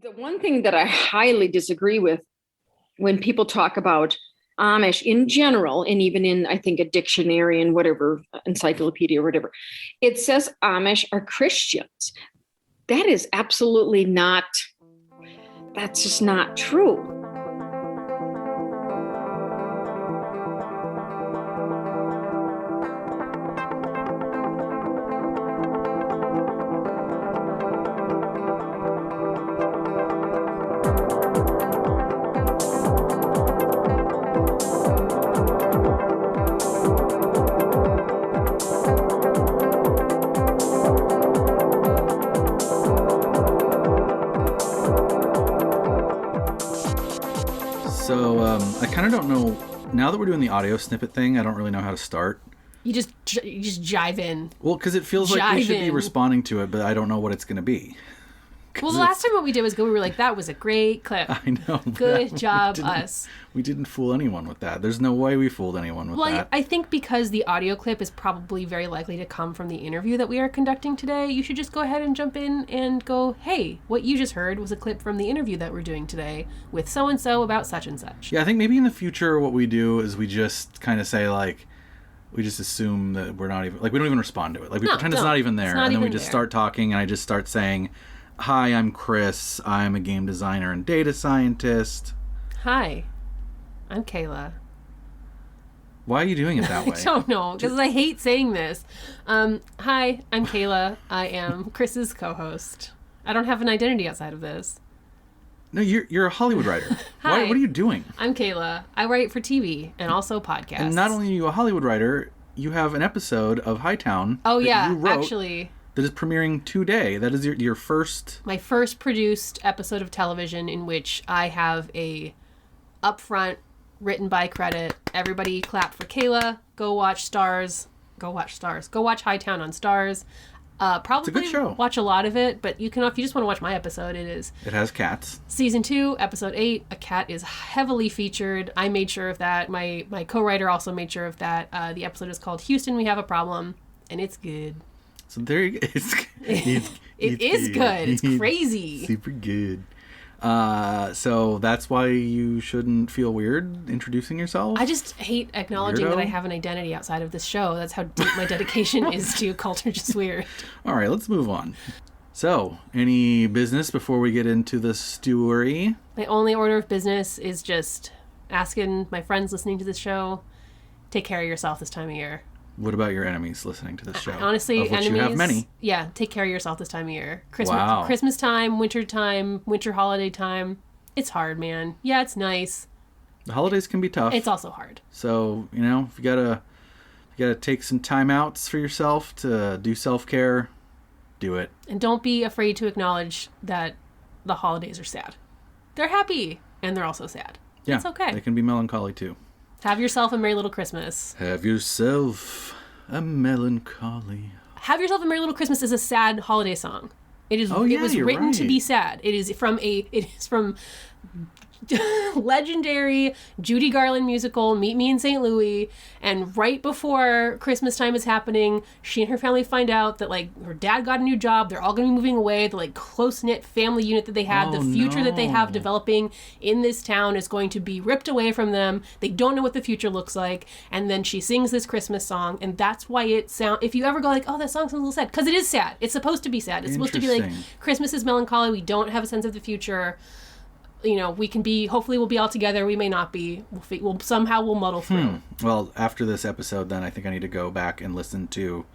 The one thing that I highly disagree with when people talk about Amish in general, and even in, I think, a dictionary and whatever, encyclopedia or whatever, it says Amish are Christians. That is absolutely not, that's just not true. I don't know. Now that we're doing the audio snippet thing, I don't really know how to start. You just jive in. Well, because it feels like we should be responding to it, but I don't know what it's going to be. Well, the last time what we did was we were like, that was a great clip. I know. Good job, us. We didn't fool anyone with that. There's no way we fooled anyone with that. Well, I think because the audio clip is probably very likely to come from the interview that we are conducting today, you should just go ahead and jump in and go, hey, what you just heard was a clip from the interview that we're doing today with so-and-so about such and such. Yeah, I think maybe in the future what we do is we just kind of say, like, we just assume that we're not even, like, we don't even respond to it. Like, we pretend it's not even there. And then we just start talking and I just start saying, hi, I'm Chris. I'm a game designer and data scientist. Hi, I'm Kayla. Why are you doing it that way? I don't know, because I hate saying this. Hi, I'm Kayla. I am Chris's co-host. I don't have an identity outside of this. No, you're a Hollywood writer. Hi, what are you doing? I'm Kayla. I write for TV and also podcasts. And not only are you a Hollywood writer, you have an episode of Hightown. Oh, yeah, you wrote actually. That is premiering today. That is your first... My first produced episode of television in which I have a upfront written by credit. Everybody clap for Kayla. Go watch Stars. Go watch Stars. Go watch Hightown on Stars. Probably it's a good show. Watch a lot of it, but you can, if you just want to watch my episode, it is... It has cats. Season 2, episode 8, a cat is heavily featured. I made sure of that. My co-writer also made sure of that. The episode is called Houston, We Have a Problem, and it's good. So there you go. It is good. It's crazy. Super good. So that's why you shouldn't feel weird introducing yourself? I just hate acknowledging that I have an identity outside of this show. That's how deep my dedication is to Culture Just Weird. All right, let's move on. So, any business before we get into the story? My only order of business is just asking my friends listening to this show, take care of yourself this time of year. What about your enemies listening to this show? Honestly, of which enemies, you have many. Yeah, take care of yourself this time of year. Wow. Christmas time, winter holiday time. It's hard, man. Yeah, it's nice. The holidays can be tough. It's also hard. So, if you gotta take some time outs for yourself to do self-care, do it. And don't be afraid to acknowledge that the holidays are sad. They're happy, and they're also sad. Yeah, it's okay. They can be melancholy too. Have yourself a Merry Little Christmas. Have yourself a melancholy. Have Yourself a Merry Little Christmas is a sad holiday song. It is. It was written to be sad. It is from legendary Judy Garland musical Meet Me in St. Louis, and right before Christmas time is happening, she and her family find out that her dad got a new job, they're all going to be moving away, the close-knit family unit that they had, the future that they have developing in this town is going to be ripped away from them. They don't know what the future looks like, and then she sings this Christmas song, and that's why it sounds, if you ever go oh, that song sounds a little sad, because it is sad. It's supposed to be sad. It's supposed to be Christmas is melancholy, we don't have a sense of the future. We can be, hopefully we'll be all together. We may not be. We'll muddle through. Well, after this episode, then I think I need to go back and listen to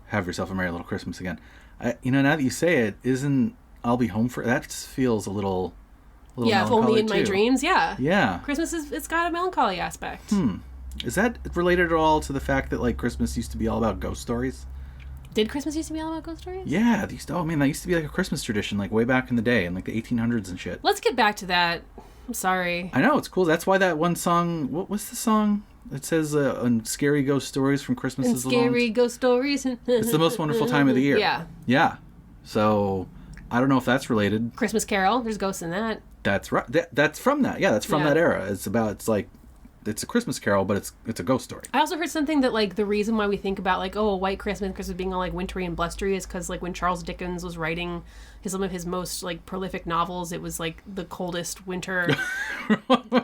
Have Yourself a Merry Little Christmas again. Now that you say it, isn't I'll Be Home for... That feels a little yeah, if only in too. My dreams, yeah. Yeah. Christmas it's got a melancholy aspect. Is that related at all to the fact that, Christmas used to be all about ghost stories? Did Christmas used to be all about ghost stories? Yeah, that used to be a Christmas tradition, way back in the day, in the 1800s and shit. Let's get back to that. I'm sorry. I know, it's cool. That's why that one song, what's the song? It says, scary ghost stories from Christmas is long. Scary ghost stories. It's the most wonderful time of the year. Yeah. Yeah. So, I don't know if that's related. Christmas Carol, there's ghosts in that. That's right. That's from that. Yeah, that's from that era. It's it's a Christmas Carol, but it's a ghost story. I also heard something that, like, the reason why we think about, like, oh, a white Christmas being all, like, wintry and blustery is because, like, when Charles Dickens was writing some of his most, like, prolific novels, it was, like, the coldest winter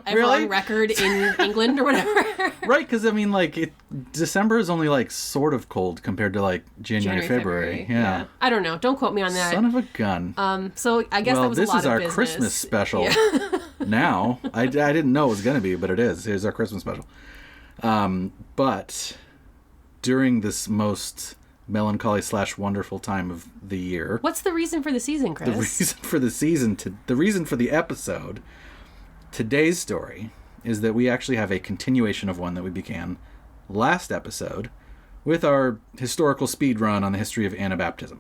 ever on record in England or whatever. Right, because, I mean, like, December is only, like, sort of cold compared to, like, January, February. Yeah. I don't know. Don't quote me on that. Son of a gun. So I guess that was a lot of business. Well, this is our Christmas special. Yeah. Now. I didn't know it was going to be, but it is. Here's our Christmas special. But during this most melancholy / wonderful time of the year. What's the reason for the season, Chris? The reason for the season, the reason for the episode, today's story, is that we actually have a continuation of one that we began last episode with our historical speed run on the history of Anabaptism.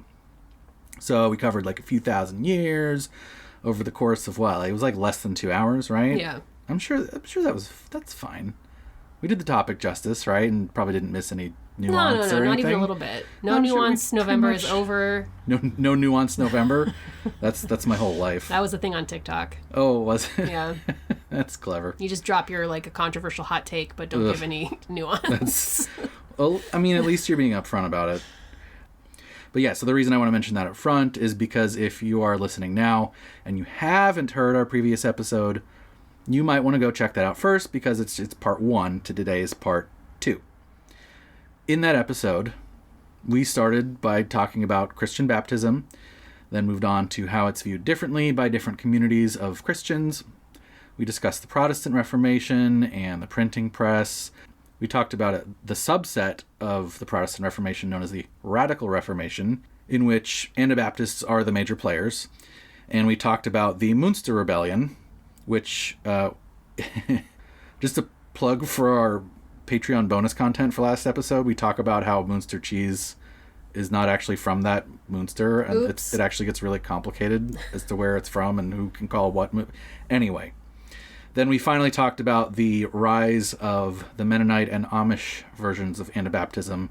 So we covered like a few thousand years over the course of it was like less than 2 hours, right? Yeah. I'm sure that's fine. We did the topic justice, right? And probably didn't miss any nuance or anything. Not even a little bit. No nuance November is over. No nuance November. That's my whole life. That was the thing on TikTok. Oh, was it? Yeah. That's clever. You just drop your, like, a controversial hot take, but don't give any nuance. Well, I mean, at least you're being upfront about it. But yeah, so the reason I want to mention that up front is because if you are listening now and you haven't heard our previous episode, you might want to go check that out first because it's part 1 to today's part 2. In that episode, we started by talking about Christian baptism, then moved on to how it's viewed differently by different communities of Christians. We discussed the Protestant Reformation and the printing press. We talked about the subset of the Protestant Reformation known as the Radical Reformation, in which Anabaptists are the major players. And we talked about the Munster Rebellion, which, just a plug for our Patreon bonus content for last episode, we talk about how Munster cheese is not actually from that Munster, and it actually gets really complicated as to where it's from and who can call what. Anyway, then we finally talked about the rise of the Mennonite and Amish versions of Anabaptism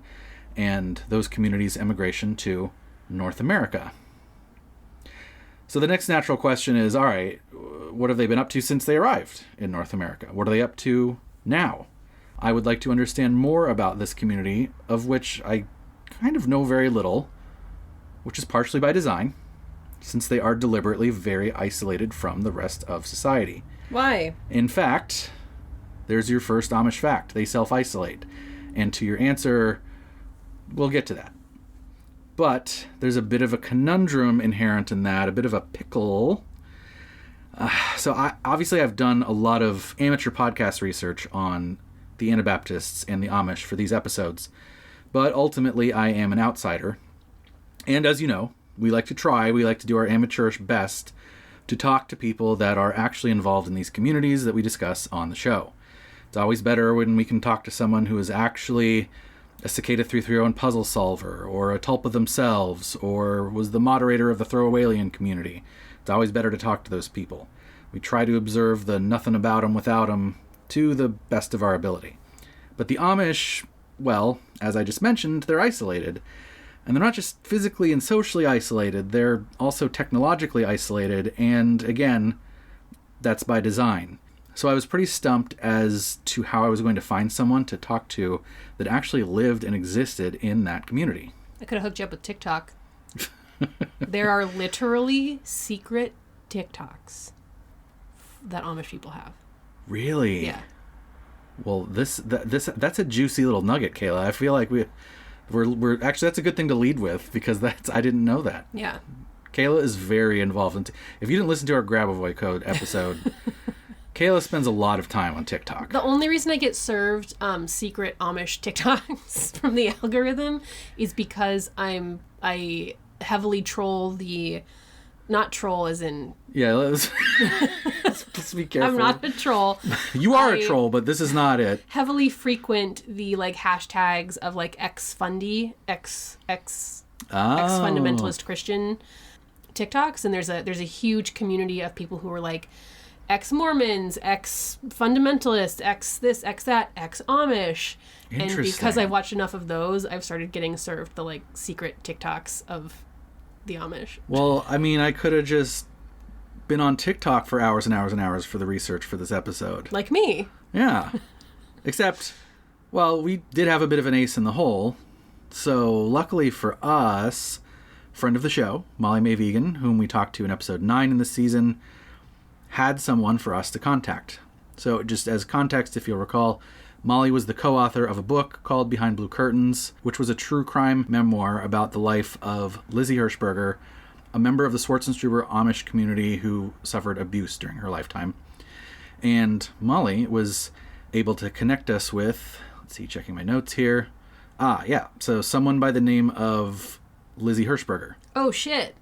and those communities' emigration to North America. So the next natural question is, all right, what have they been up to since they arrived in North America? What are they up to now? I would like to understand more about this community, of which I kind of know very little, which is partially by design, since they are deliberately very isolated from the rest of society. Why? In fact, there's your first Amish fact. They self-isolate. And to your answer, we'll get to that. But there's a bit of a conundrum inherent in that, a bit of a pickle. So I've done a lot of amateur podcast research on the Anabaptists and the Amish for these episodes. But ultimately, I am an outsider. And as you know, we like to do our amateurish best to talk to people that are actually involved in these communities that we discuss on the show. It's always better when we can talk to someone who is actually a Cicada 331 puzzle solver, or a Tulpa themselves, or was the moderator of the Throwawaylian community. It's always better to talk to those people. We try to observe the nothing about them without them to the best of our ability. But the Amish, well, as I just mentioned, they're isolated. And they're not just physically and socially isolated, they're also technologically isolated, and again, that's by design. So I was pretty stumped as to how I was going to find someone to talk to that actually lived and existed in that community. I could have hooked you up with TikTok. There are literally secret TikToks that Amish people have. Really? Yeah. Well, that's a juicy little nugget, Kayla. I feel like we're actually, that's a good thing to lead with, because I didn't know that. Yeah. Kayla is very involved in if you didn't listen to our Grab-A-Boy Code episode, Kayla spends a lot of on TikTok. The only reason I get served secret Amish TikToks from the algorithm is because I heavily troll not troll as in... Yeah, let's be careful. I'm not a troll. You are a troll, but this is not it. Heavily frequent the, like, hashtags of, like, ex-fundy, ex-fundamentalist Christian TikToks, and there's a huge community of people who are, like, ex-Mormons, ex-fundamentalists, ex-this, ex-that, ex-Amish. And because I've watched enough of those, I've started getting served the, like, secret TikToks of the Amish. Well, I mean, I could have just been on TikTok for hours and hours and hours for the research for this episode. Like me. Yeah. Except, well, we did have a bit of an ace in the hole. So luckily for us, friend of the show, Molly Mae Vegan, whom we talked to in episode 9 in this season, had someone for us to contact. So just as context, if you'll recall, Molly was the co-author of a book called Behind Blue Curtains, which was a true crime memoir about the life of Lizzy Hershberger, a member of the Swartzenschuber Amish community who suffered abuse during her lifetime. And Molly was able to connect us with, let's see, checking my notes here. So someone by the name of Lizzy Hershberger. Oh, shit.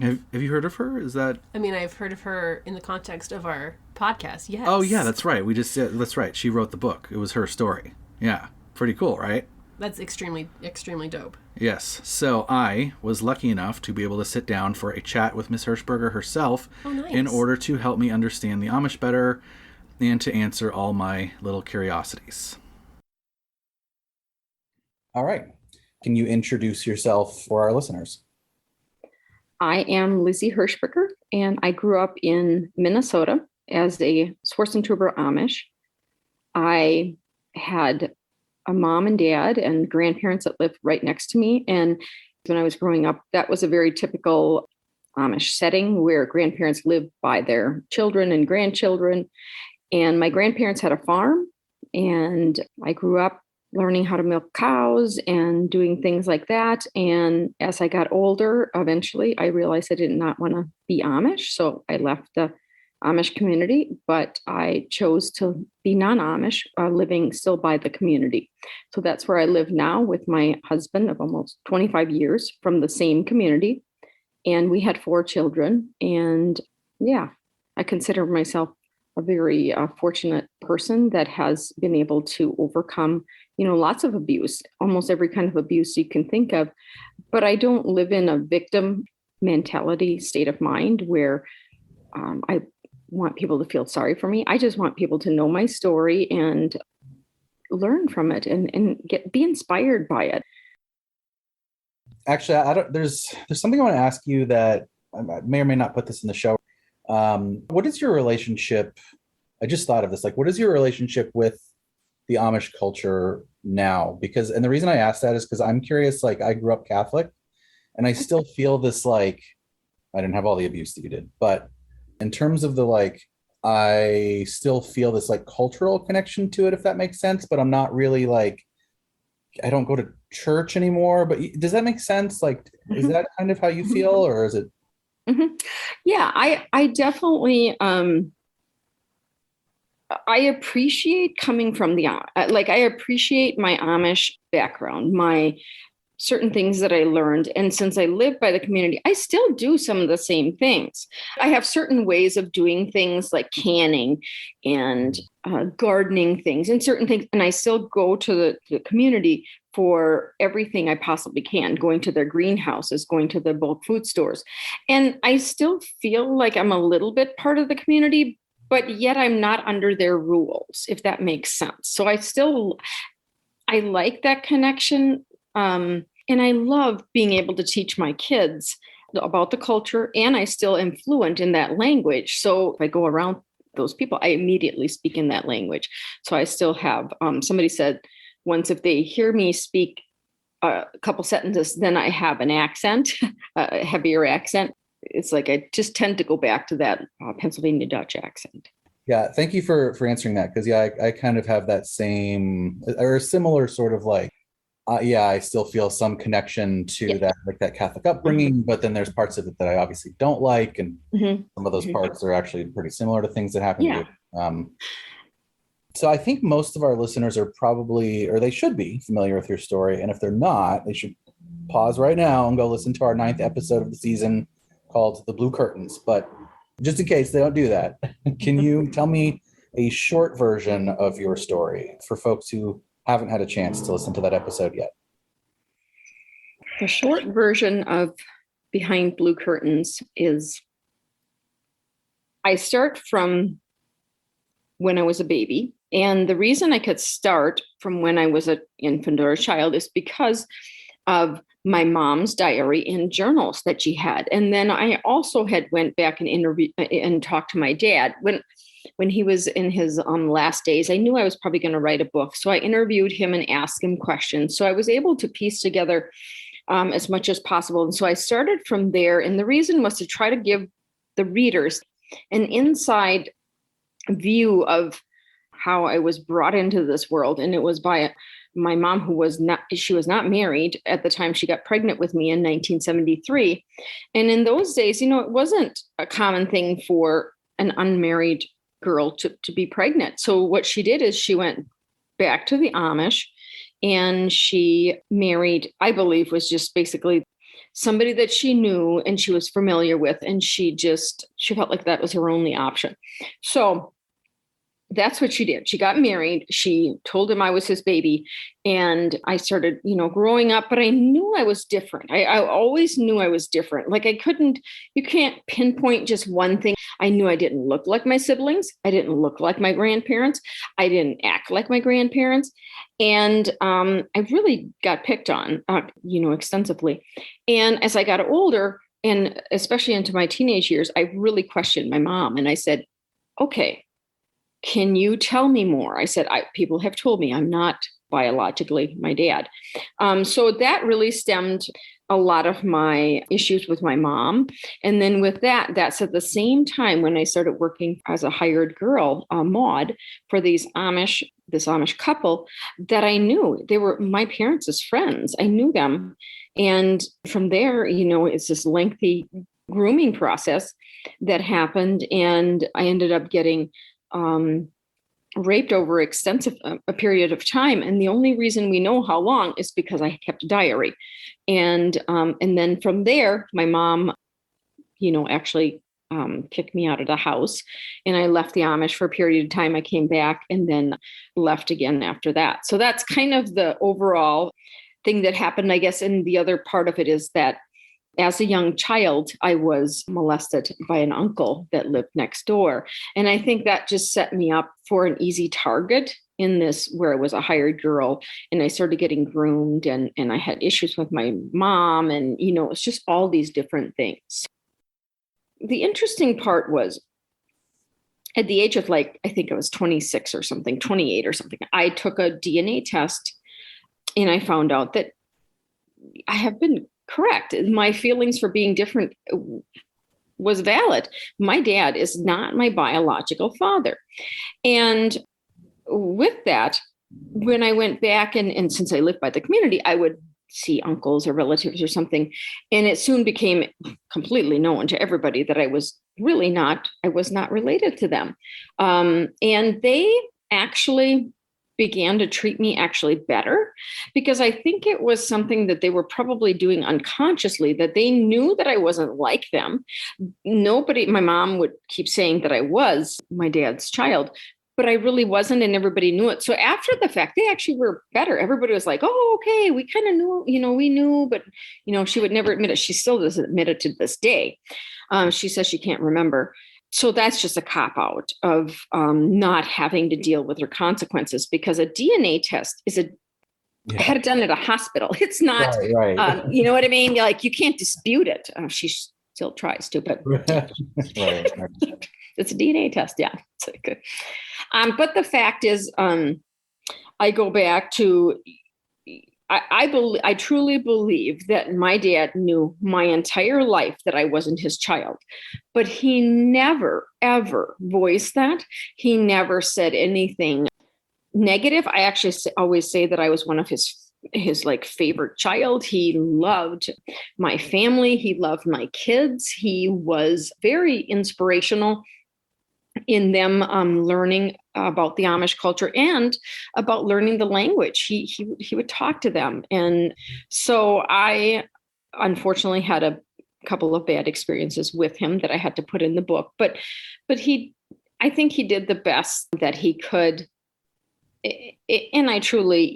Have you heard of her? Is that... I mean, I've heard of her in the context of our podcast, yes. Oh, yeah, that's right. We just said, that's right. She wrote the book. It was her story. Yeah. Pretty cool, right? That's extremely, extremely dope. Yes. So I was lucky enough to be able to sit down for a chat with Miss Hershberger herself in order to help me understand the Amish better and to answer all my little curiosities. All right. Can you introduce yourself for our listeners? I am Lizzie Hershberger, and I grew up in Minnesota as a Swartzenschuber Amish. I had a mom and dad and grandparents that lived right next to me. And when I was growing up, that was a very typical Amish setting where grandparents lived by their children and grandchildren. And my grandparents had a farm, and I grew up learning how to milk cows and doing things like that. And as I got older, eventually I realized I did not want to be Amish. So I left the Amish community, but I chose to be non-Amish, living still by the community. So that's where I live now with my husband of almost 25 years from the same community. And we had 4 children. And yeah, I consider myself a very fortunate person that has been able to overcome, lots of abuse, almost every kind of abuse you can think of. But I don't live in a victim mentality state of mind where I want people to feel sorry for me. I just want people to know my story and learn from it and be inspired by it. Actually, there's something I want to ask you that I may or may not put this in the show. What is your relationship? I just thought of this. Like, what is your relationship with the Amish culture now? And the reason I asked that is because I'm curious. Like, I grew up Catholic, and I still feel this. Like, I didn't have all the abuse that you did, but in terms of I still feel this like cultural connection to it, if that makes sense. But I'm not really like, I don't go to church anymore. But does that make sense? Like, is that kind of how you feel, or is it? Mm-hmm. Yeah, I definitely, I appreciate coming from I appreciate my Amish background, my certain things that I learned. And since I live by the community, I still do some of the same things. I have certain ways of doing things like canning and gardening things and certain things. And I still go to the community for everything I possibly can, going to their greenhouses, going to the bulk food stores. And I still feel like I'm a little bit part of the community, but yet I'm not under their rules, if that makes sense. So I like that connection. And I love being able to teach my kids about the culture, and I still am fluent in that language. So if I go around those people, I immediately speak in that language. So I still have, somebody said once, if they hear me speak a couple sentences, then I have an accent, a heavier accent. It's like I just tend to go back to that Pennsylvania Dutch accent. Yeah, thank you for answering that, because I kind of have that same or a similar sort of like, I still feel some connection to that, like that Catholic upbringing, but then there's parts of it that I obviously don't like, and some of those parts are actually pretty similar to things that happen to you. So I think most of our listeners are probably, or they should be familiar with your story, and if they're not, they should pause right now and go listen to our 9th episode of the season called The Blue Curtains. But just in case they don't do that, can you tell me a short version of your story for folks who haven't had a chance to listen to that episode yet? The short version of Behind Blue Curtains is I start from when I was a baby. And the reason I could start from when I was an infant or a child is because of my mom's diary and journals that she had. And then I also had went back and interviewed and talked to my dad when he was in his last days. I knew I was probably going to write a book. So I interviewed him and asked him questions. So I was able to piece together as much as possible. And so I started from there. And the reason was to try to give the readers an inside view of how I was brought into this world. And it was by my mom, who was not married at the time she got pregnant with me in 1973. And in those days, it wasn't a common thing for an unmarried girl to be pregnant. So what she did is she went back to the Amish and she married, I believe, was just basically somebody that she knew and she was familiar with. And she felt like that was her only option. So that's what she did. She got married. She told him I was his baby. And I started, growing up, but I knew I was different. I always knew I was different. Like you can't pinpoint just one thing. I knew I didn't look like my siblings. I didn't look like my grandparents. I didn't act like my grandparents. And I really got picked on, extensively. And as I got older, and especially into my teenage years, I really questioned my mom. And I said, okay, can you tell me more? I said, people have told me I'm not biologically my dad. So that really stemmed a lot of my issues with my mom. And then with that's at the same time when I started working as a hired girl, Maud, for this Amish couple that I knew. They were my parents' friends. I knew them. And from there, it's this lengthy grooming process that happened. And I ended up getting raped over a period of time. And the only reason we know how long is because I kept a diary. And then from there, my mom, actually kicked me out of the house, and I left the Amish for a period of time. I came back and then left again after that. So that's kind of the overall thing that happened, I guess. And the other part of it is that as a young child, I was molested by an uncle that lived next door. And I think that just set me up for an easy target in this, where I was a hired girl and I started getting groomed and I had issues with my mom. And, it's just all these different things. The interesting part was at the age of I think I was 26 or something, 28 or something, I took a DNA test and I found out that I have been correct. My feelings for being different was valid. My dad is not my biological father. And with that, when I went back and since I lived by the community, I would see uncles or relatives or something. And it soon became completely known to everybody that I was not related to them. And they actually began to treat me better, because I think it was something that they were probably doing unconsciously, that they knew that I wasn't like them. My mom would keep saying that I was my dad's child, but I really wasn't, and everybody knew it. So after the fact, they actually were better. Everybody was like, oh, okay, we kind of knew, we knew, but, she would never admit it. She still doesn't admit it to this day. She says she can't remember. So that's just a cop-out of not having to deal with her consequences, because a DNA test is I had it done at a hospital. It's not, right. You know what I mean? You can't dispute it. She still tries to, but right. it's a DNA test. Yeah. It's good. But the fact is, I go back to, I truly believe that my dad knew my entire life that I wasn't his child, but he never, ever voiced that. He never said anything negative. I actually always say that I was one of his favorite child. He loved my family. He loved my kids. He was very inspirational in them learning about the Amish culture and about learning the language. He would talk to them. And so I unfortunately had a couple of bad experiences with him that I had to put in the book, but I think he did the best that he could. And I truly,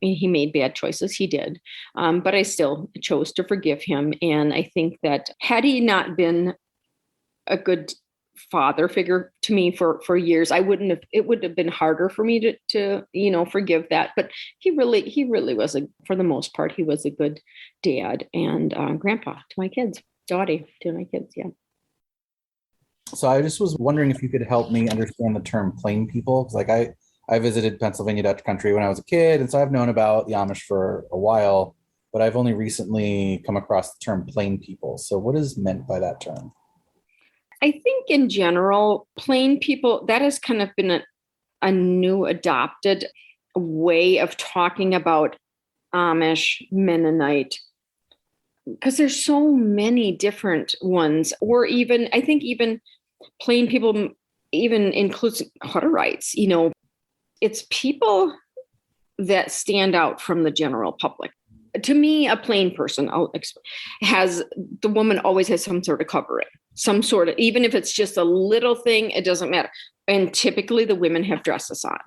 he made bad choices. He did. But I still chose to forgive him. And I think that had he not been a good father figure to me for years. It would have been harder for me to forgive that. But he really was for the most part, he was a good dad and grandpa to my kids, Dottie to my kids. Yeah. So I just was wondering if you could help me understand the term plain people. Because like I visited Pennsylvania Dutch country when I was a kid. And so I've known about the Amish for a while, but I've only recently come across the term plain people. So what is meant by that term? I think in general, plain people, that has kind of been a new adopted way of talking about Amish, Mennonite, because there's so many different ones, or even, I think even plain people even includes Hutterites, it's people that stand out from the general public. To me, a plain person the woman always has some sort of covering, some sort of, even if it's just a little thing, it doesn't matter. And typically the women have dresses on.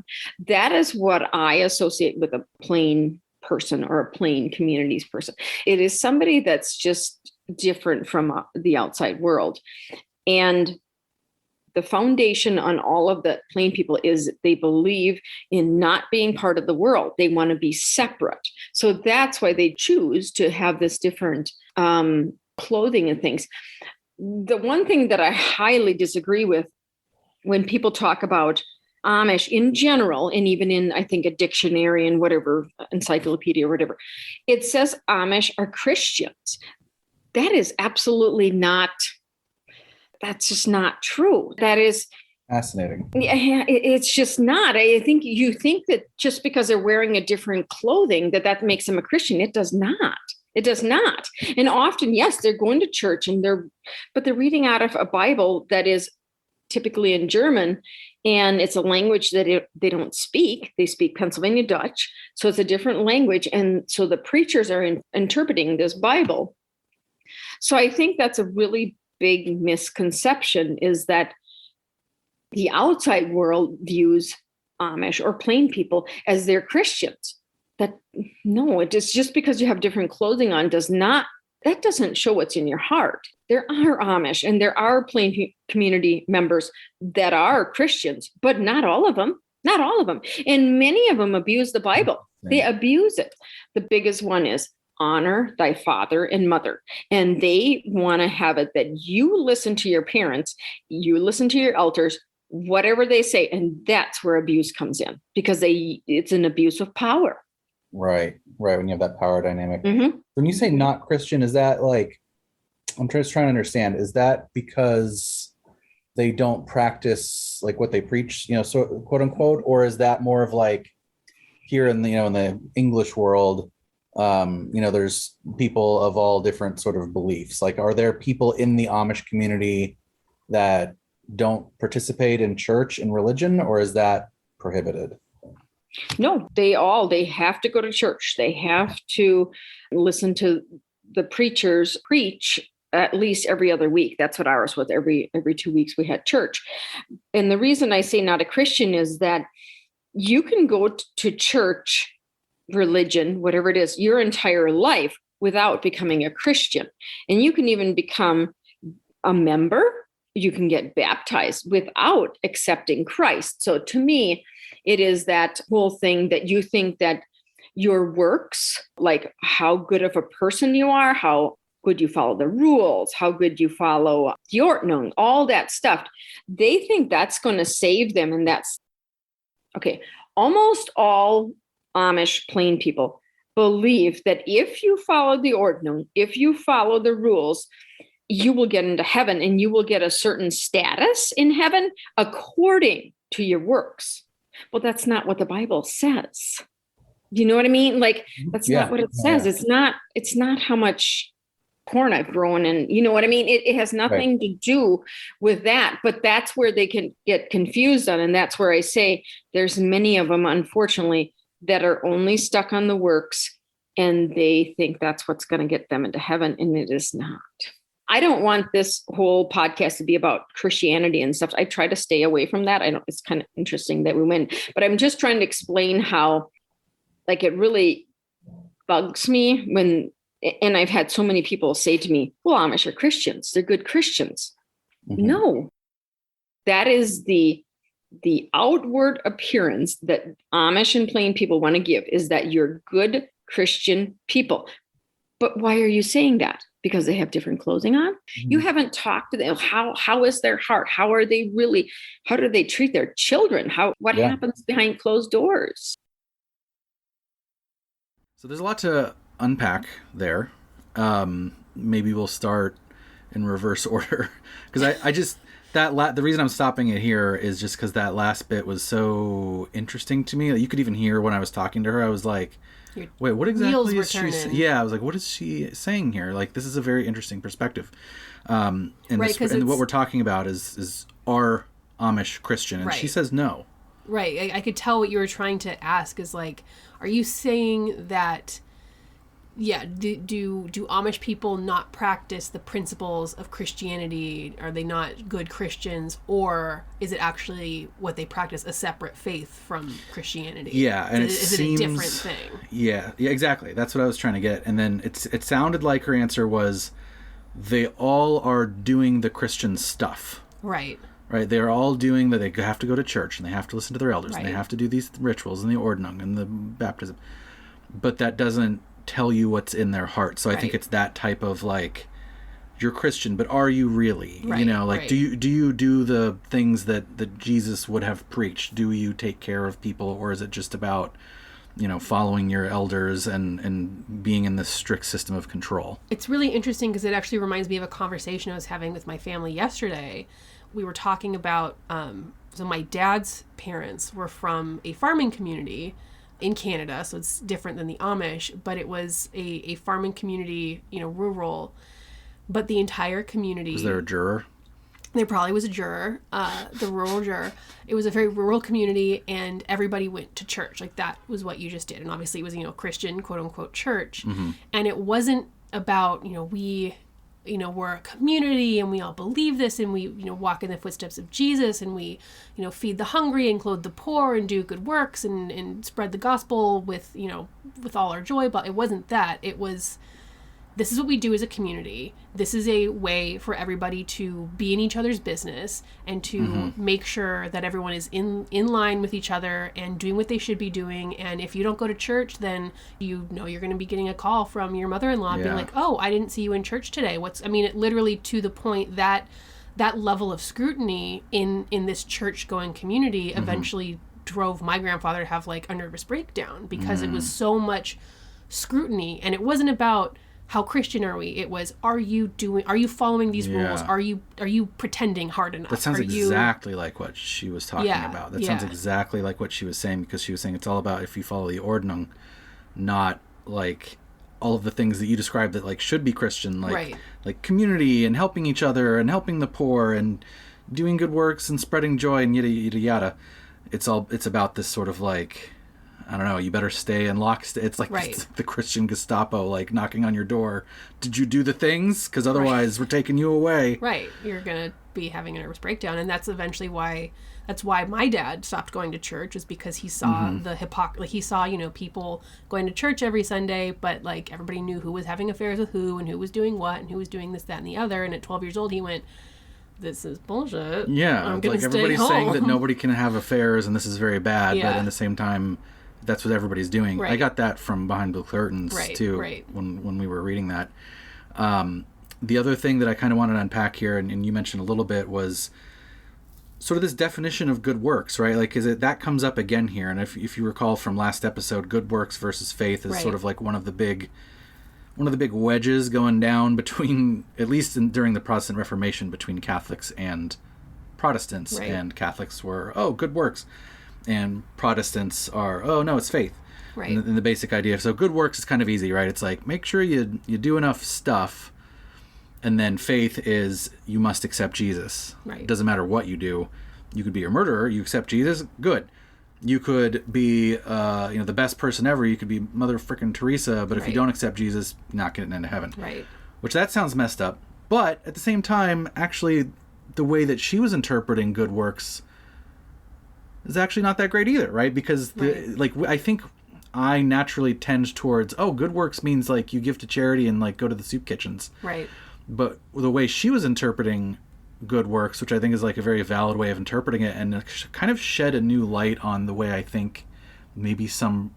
That is what I associate with a plain person or a plain communities person. It is somebody that's just different from the outside world. And the foundation on all of the plain people is they believe in not being part of the world. They want to be separate. So that's why they choose to have this different clothing and things. The one thing that I highly disagree with when people talk about Amish in general, and even in, I think, a dictionary and whatever, encyclopedia or whatever, it says Amish are Christians. That is absolutely not. That's just not true. That is fascinating. Yeah, it's just not. I think you think that just because they're wearing a different clothing, that makes them a Christian. It does not. It does not. And often, yes, they're going to church but they're reading out of a Bible that is typically in German, and it's a language that they don't speak. They speak Pennsylvania Dutch, so it's a different language. And so the preachers are interpreting this Bible. So I think that's a really big misconception, is that the outside world views Amish or plain people as they're Christians. No, it is just because you have different clothing on that doesn't show what's in your heart. There are Amish and there are plain community members that are Christians, but not all of them. Not all of them. And many of them abuse the Bible. They abuse it. The biggest one is honor thy father and mother. And they want to have it that you listen to your parents, you listen to your elders, whatever they say. And that's where abuse comes in, because it's an abuse of power. Right. When you have that power dynamic. Mm-hmm. When you say not Christian, is that like, I'm just trying to understand, is that because they don't practice like what they preach, so quote unquote, or is that more of like here in the, in the English world, there's people of all different sort of beliefs. Like, are there people in the Amish community that don't participate in church and religion, or is that prohibited? No, they have to go to church. They have to listen to the preachers preach at least every other week. That's what ours was. Every 2 weeks we had church. And the reason I say not a Christian is that you can go to church, religion, whatever it is, your entire life without becoming a Christian. And you can even become a member. You can get baptized without accepting Christ. So to me, it is that whole thing that you think that your works, like how good of a person you are, how good you follow the rules, how good you follow the Ordnung, all that stuff, they think that's going to save them. And that's okay. Almost all Amish plain people believe that if you follow the Ordnung, if you follow the rules, you will get into heaven and you will get a certain status in heaven according to your works. Well, that's not what the Bible says. You know what I mean? Like, that's not what it says. Yeah. It's not how much corn I've grown, and you know what I mean? It has nothing to do with that, but that's where they can get confused on. And that's where I say there's many of them, unfortunately, that are only stuck on the works, and they think that's what's going to get them into heaven. And it is not. I don't want this whole podcast to be about Christianity and stuff. I try to stay away from that. I know it's kind of interesting that we went, but I'm just trying to explain how, like, it really bugs me and I've had so many people say to me, well, Amish are Christians. They're good Christians. Mm-hmm. No, That is the outward appearance that Amish and plain people want to give, is that you're good Christian people. But why are you saying that? Because they have different clothing on? You haven't talked to them. How is their heart? How are they really? How do they treat their children? What happens behind closed doors? So there's a lot to unpack there. Maybe we'll start in reverse order, because I just the reason I'm stopping it here is just because that last bit was so interesting to me. Like, you could even hear when I was talking to her, I was like, wait, what exactly is she saying? Yeah, I was like, what is she saying here? Like, this is a very interesting perspective. And what we're talking about is are Amish Christian? And she says no. Right. I could tell what you were trying to ask is like, are you saying that, do Amish people not practice the principles of Christianity? Are they not good Christians? Or is it actually what they practice, a separate faith from Christianity? Yeah, and is it a different thing? Yeah, exactly. That's what I was trying to get. And then it sounded like her answer was, they all are doing the Christian stuff. Right. They're all doing that. They have to go to church, and they have to listen to their elders, and they have to do these rituals and the ordnung and the baptism. But that doesn't tell you what's in their heart. So I think it's that type of like, you're Christian, but are you really? Do you do the things that Jesus would have preached? Do you take care of people, or is it just about, following your elders and being in this strict system of control? It's really interesting because it actually reminds me of a conversation I was having with my family yesterday. We were talking about, so my dad's parents were from a farming community in Canada, so it's different than the Amish, but it was a farming community, rural, but the entire community... Was there a juror? There probably was a juror, the rural juror. It was a very rural community, and everybody went to church. Like, that was what you just did. And obviously it was, Christian, quote-unquote, church. Mm-hmm. And it wasn't about, we're a community and we all believe this, and we, walk in the footsteps of Jesus, and we, feed the hungry and clothe the poor and do good works and spread the gospel with all our joy. But it wasn't that. It was, this is what we do as a community. This is a way for everybody to be in each other's business and to make sure that everyone is in line with each other and doing what they should be doing. And if you don't go to church, then you're going to be getting a call from your mother-in-law being like, oh, I didn't see you in church today. It literally to the point that level of scrutiny in this church-going community eventually drove my grandfather to have like a nervous breakdown because it was so much scrutiny. And it wasn't about how Christian are we? It was, are you following these rules? Are you pretending hard enough? That sounds exactly like what she was talking about. That sounds exactly like what she was saying, because she was saying it's all about if you follow the ordnung, not like all of the things that you described that like should be Christian, like community and helping each other and helping the poor and doing good works and spreading joy and yada yada yada. It's about this sort of like, I don't know, you better stay in lockstep. It's like the Christian Gestapo, like knocking on your door. Did you do the things? Because otherwise we're taking you away. Right. You're going to be having a nervous breakdown. And that's eventually why my dad stopped going to church, is because he saw the hypocrisy. Like, he saw, people going to church every Sunday, but like everybody knew who was having affairs with who and who was doing what and who was doing this, that, and the other. And at 12 years old, he went, this is bullshit. Yeah. I'm going to stay everybody's home. Saying that nobody can have affairs and this is very bad. Yeah. But at the same time, that's what everybody's doing. Right. I got that from behind blue curtains too. Right. When we were reading that. The other thing that I kind of wanted to unpack here, and you mentioned a little bit, was sort of this definition of good works, right? Like, that comes up again here. And if you recall from last episode, good works versus faith is sort of like one of the big wedges going down between, at least during the Protestant Reformation, between Catholics and Protestants. Right. And Catholics were, good works. And Protestants are, no, it's faith. Right. And the basic idea. So good works is kind of easy, right? It's like, make sure you do enough stuff. And then faith is, you must accept Jesus. Right. It doesn't matter what you do. You could be a murderer. You accept Jesus. Good. You could be, the best person ever. You could be Mother frickin' Teresa. But if you don't accept Jesus, you're not getting into heaven. Right. Which, that sounds messed up. But at the same time, actually, the way that she was interpreting good works is actually not that great either, right? Because I think I naturally tend towards, good works means like you give to charity and like go to the soup kitchens. Right. But the way she was interpreting good works, which I think is like a very valid way of interpreting it, and kind of shed a new light on the way I think maybe some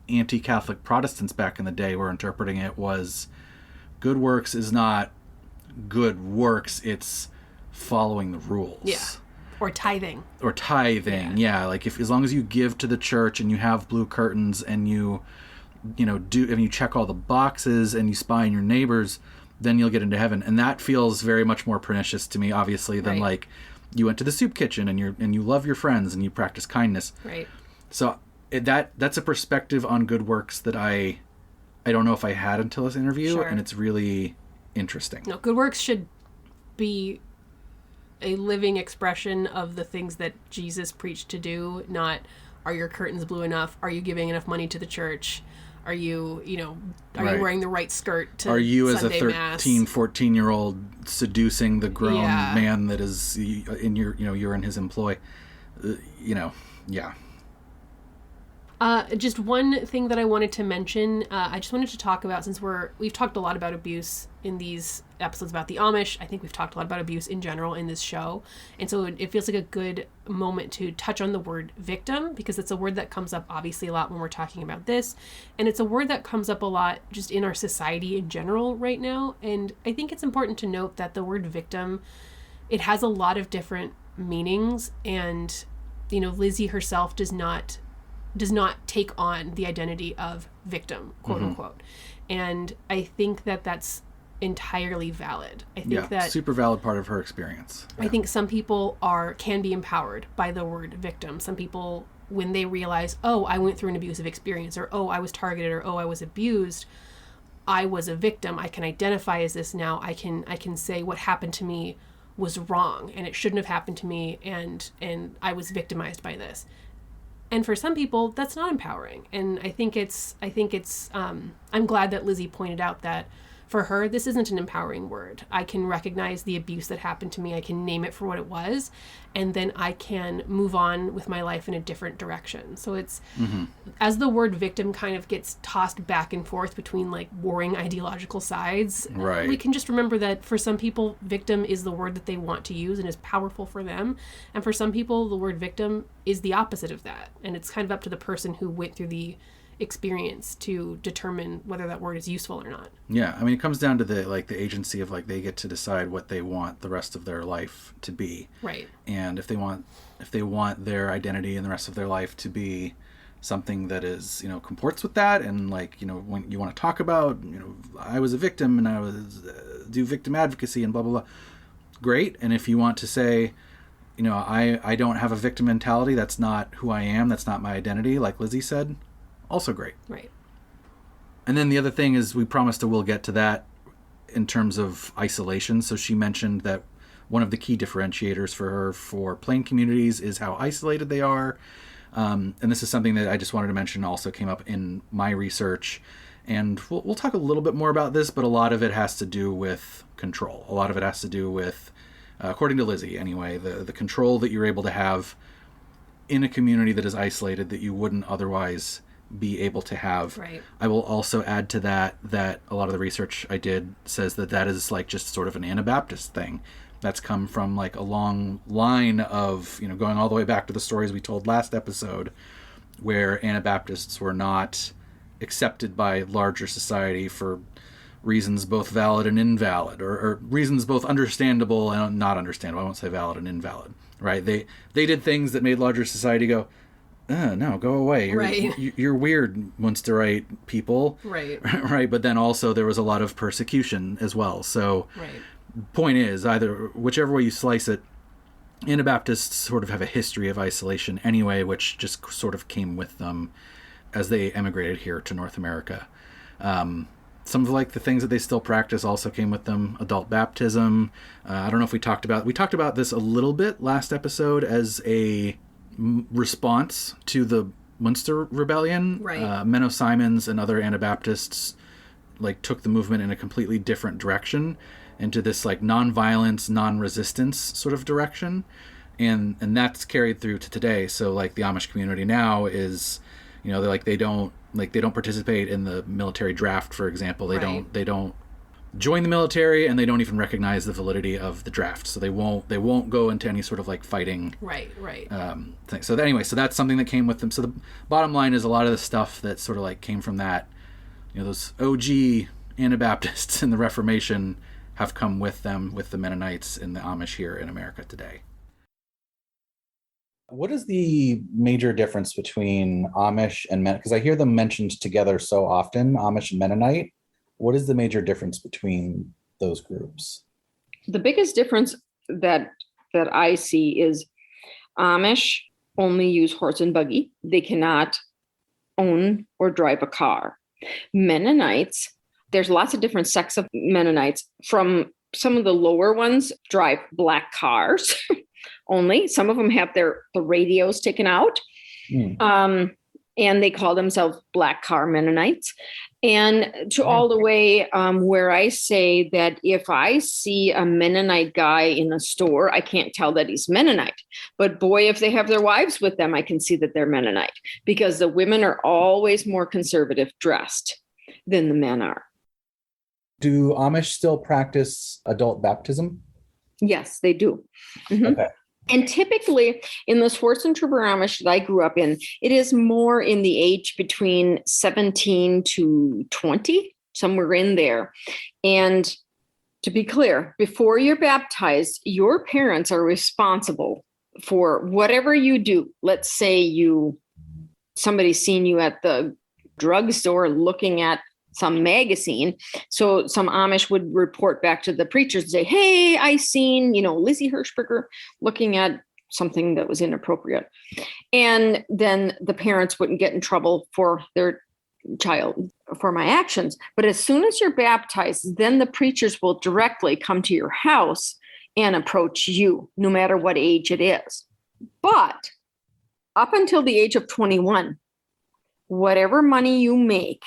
anti-Catholic Protestants back in the day were interpreting it, was good works is not good works, it's following the rules. Yeah. Or tithing. Yeah. Like if, as long as you give to the church and you have blue curtains and you do, and you check all the boxes and you spy on your neighbors, then you'll get into heaven. And that feels very much more pernicious to me, obviously, than like you went to the soup kitchen and you love your friends and you practice kindness. Right. So that's a perspective on good works that I don't know if I had until this interview, and it's really interesting. No, good works should be a living expression of the things that Jesus preached to do, not are your curtains blue enough? Are you giving enough money to the church? Are you, are you wearing the right skirt to Sunday Mass? Are you as a 13, 14-year-old seducing the grown man that is in your, you're in his employ? Just one thing that I wanted to mention, I just wanted to talk about, since we've talked a lot about abuse in these episodes about the Amish. I think we've talked a lot about abuse in general in this show. And so it feels like a good moment to touch on the word victim, because it's a word that comes up obviously a lot when we're talking about this. And it's a word that comes up a lot just in our society in general right now. And I think it's important to note that the word victim, it has a lot of different meanings. And, Lizzie herself does not take on the identity of victim, quote unquote. And I think that that's entirely valid. I think that super valid part of her experience. I think some people can be empowered by the word victim. Some people, when they realize, oh, I went through an abusive experience, or oh, I was targeted, or oh, I was abused, I was a victim, I can identify as this now. I can say what happened to me was wrong and it shouldn't have happened to me, and I was victimized by this. And for some people, that's not empowering. And I think it's I'm glad that Lizzie pointed out that for her, this isn't an empowering word. I can recognize the abuse that happened to me. I can name it for what it was. And then I can move on with my life in a different direction. So it's, as the word victim kind of gets tossed back and forth between like warring ideological sides, we can just remember that for some people, victim is the word that they want to use and is powerful for them. And for some people, the word victim is the opposite of that. And it's kind of up to the person who went through the experience to determine whether that word is useful or not. Yeah, I mean, it comes down to the agency of they get to decide what they want the rest of their life to be. Right. And if they want their identity and the rest of their life to be something that is, comports with that, and when you want to talk about, I was a victim and I was do victim advocacy and blah blah blah, great. And if you want to say, I don't have a victim mentality, that's not who I am, that's not my identity, like Lizzie said, also great. Right. And then the other thing is, we promised we'll get to that in terms of isolation. So she mentioned that one of the key differentiators for her for plain communities is how isolated they are. And this is something that I just wanted to mention also came up in my research. And we'll talk a little bit more about this, but a lot of it has to do with control. A lot of it has to do with, according to Lizzie anyway, the control that you're able to have in a community that is isolated that you wouldn't otherwise be able to have. Right. I will also add to that a lot of the research I did says that is just sort of an Anabaptist thing. That's come from a long line of, going all the way back to the stories we told last episode, where Anabaptists were not accepted by larger society for reasons both valid and invalid, or reasons both understandable and not understandable. I won't say valid and invalid, right? They did things that made larger society go, no, go away. You're weird, Munsterite people. Right. Right. But then also there was a lot of persecution as well. So point is, whichever way you slice it, Anabaptists sort of have a history of isolation anyway, which just sort of came with them as they emigrated here to North America. Some of the things that they still practice also came with them. Adult baptism. I don't know if we talked about this a little bit last episode as a response to the Munster Rebellion. Menno Simons and other Anabaptists took the movement in a completely different direction, into this non-violence, non-resistance sort of direction, and that's carried through to today. So the Amish community now is, they don't participate in the military draft, for example. They don't join the military, and they don't even recognize the validity of the draft. So they won't go into any sort of like fighting Right. thing. So anyway, so that's something that came with them. So the bottom line is a lot of the stuff that sort of like came from that, those OG Anabaptists in the Reformation have come with them, with the Mennonites and the Amish here in America today. What is the major difference between Amish and Mennonite? Because I hear them mentioned together so often, Amish and Mennonite. What is the major difference between those groups? The biggest difference that I see is Amish only use horse and buggy. They cannot own or drive a car. Mennonites, there's lots of different sects of Mennonites. From some of the lower ones drive black cars only. Some of them have the radios taken out. And they call themselves Black Car Mennonites. And to all the way where I say that if I see a Mennonite guy in a store, I can't tell that he's Mennonite. But boy, if they have their wives with them, I can see that they're Mennonite, because the women are always more conservative dressed than the men are. Do Amish still practice adult baptism? Yes, they do. Mm-hmm. Okay. And typically in the Swartzen Trooper Amish that I grew up in, it is more in the age between 17 to 20, somewhere in there. And to be clear, before you're baptized, your parents are responsible for whatever you do. Let's say somebody's seen you at the drugstore looking at some magazine. So some Amish would report back to the preachers and say, hey, I seen, Lizzie Hershberger looking at something that was inappropriate. And then the parents wouldn't get in trouble for their child for my actions. But as soon as you're baptized, then the preachers will directly come to your house and approach you, no matter what age it is. But up until the age of 21, whatever money you make,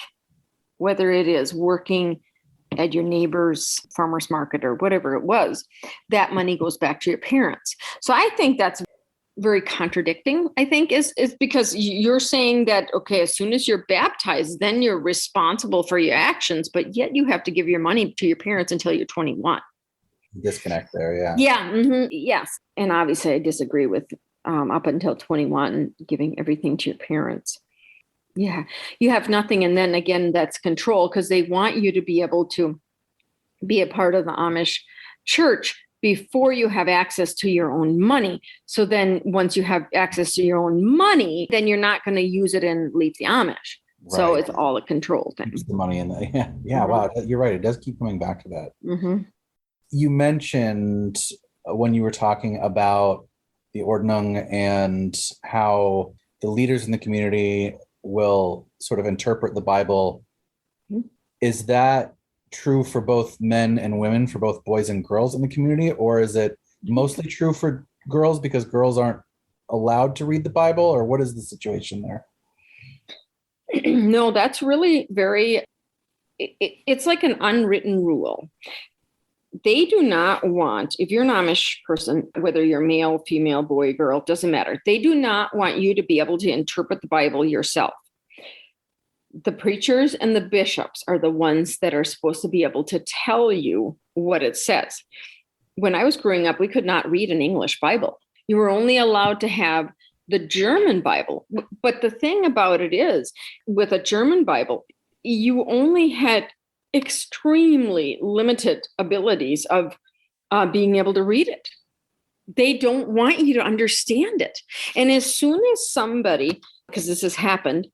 whether it is working at your neighbor's farmer's market or whatever it was, that money goes back to your parents. So I think that's very contradicting, I think, is because you're saying that, okay, as soon as you're baptized, then you're responsible for your actions, but yet you have to give your money to your parents until you're 21. Disconnect there, yeah. Yeah, mm-hmm, yes. And obviously I disagree with up until 21, giving everything to your parents. Yeah, you have nothing. And then again, that's control, because they want you to be able to be a part of the Amish church before you have access to your own money. So then once you have access to your own money, then you're not going to use it and leave the Amish. Right. So it's all a control thing. Keeps the money in there. Yeah. Mm-hmm. Wow. You're right. It does keep coming back to that. Mm-hmm. You mentioned when you were talking about the Ordnung and how the leaders in the community will sort of interpret the Bible. Mm-hmm. Is that true for both men and women, for both boys and girls in the community? Or is it mostly true for girls because girls aren't allowed to read the Bible? Or what is the situation there? No, that's really it's like an unwritten rule. They do not want, if you're an Amish person, whether you're male, female, boy, girl, doesn't matter. They do not want you to be able to interpret the Bible yourself. The preachers and the bishops are the ones that are supposed to be able to tell you what it says. When I was growing up, we could not read an English Bible. You were only allowed to have the German Bible. But the thing about it is, with a German Bible, you only had extremely limited abilities of being able to read it. They don't want you to understand it. And as soon as somebody, because this has happened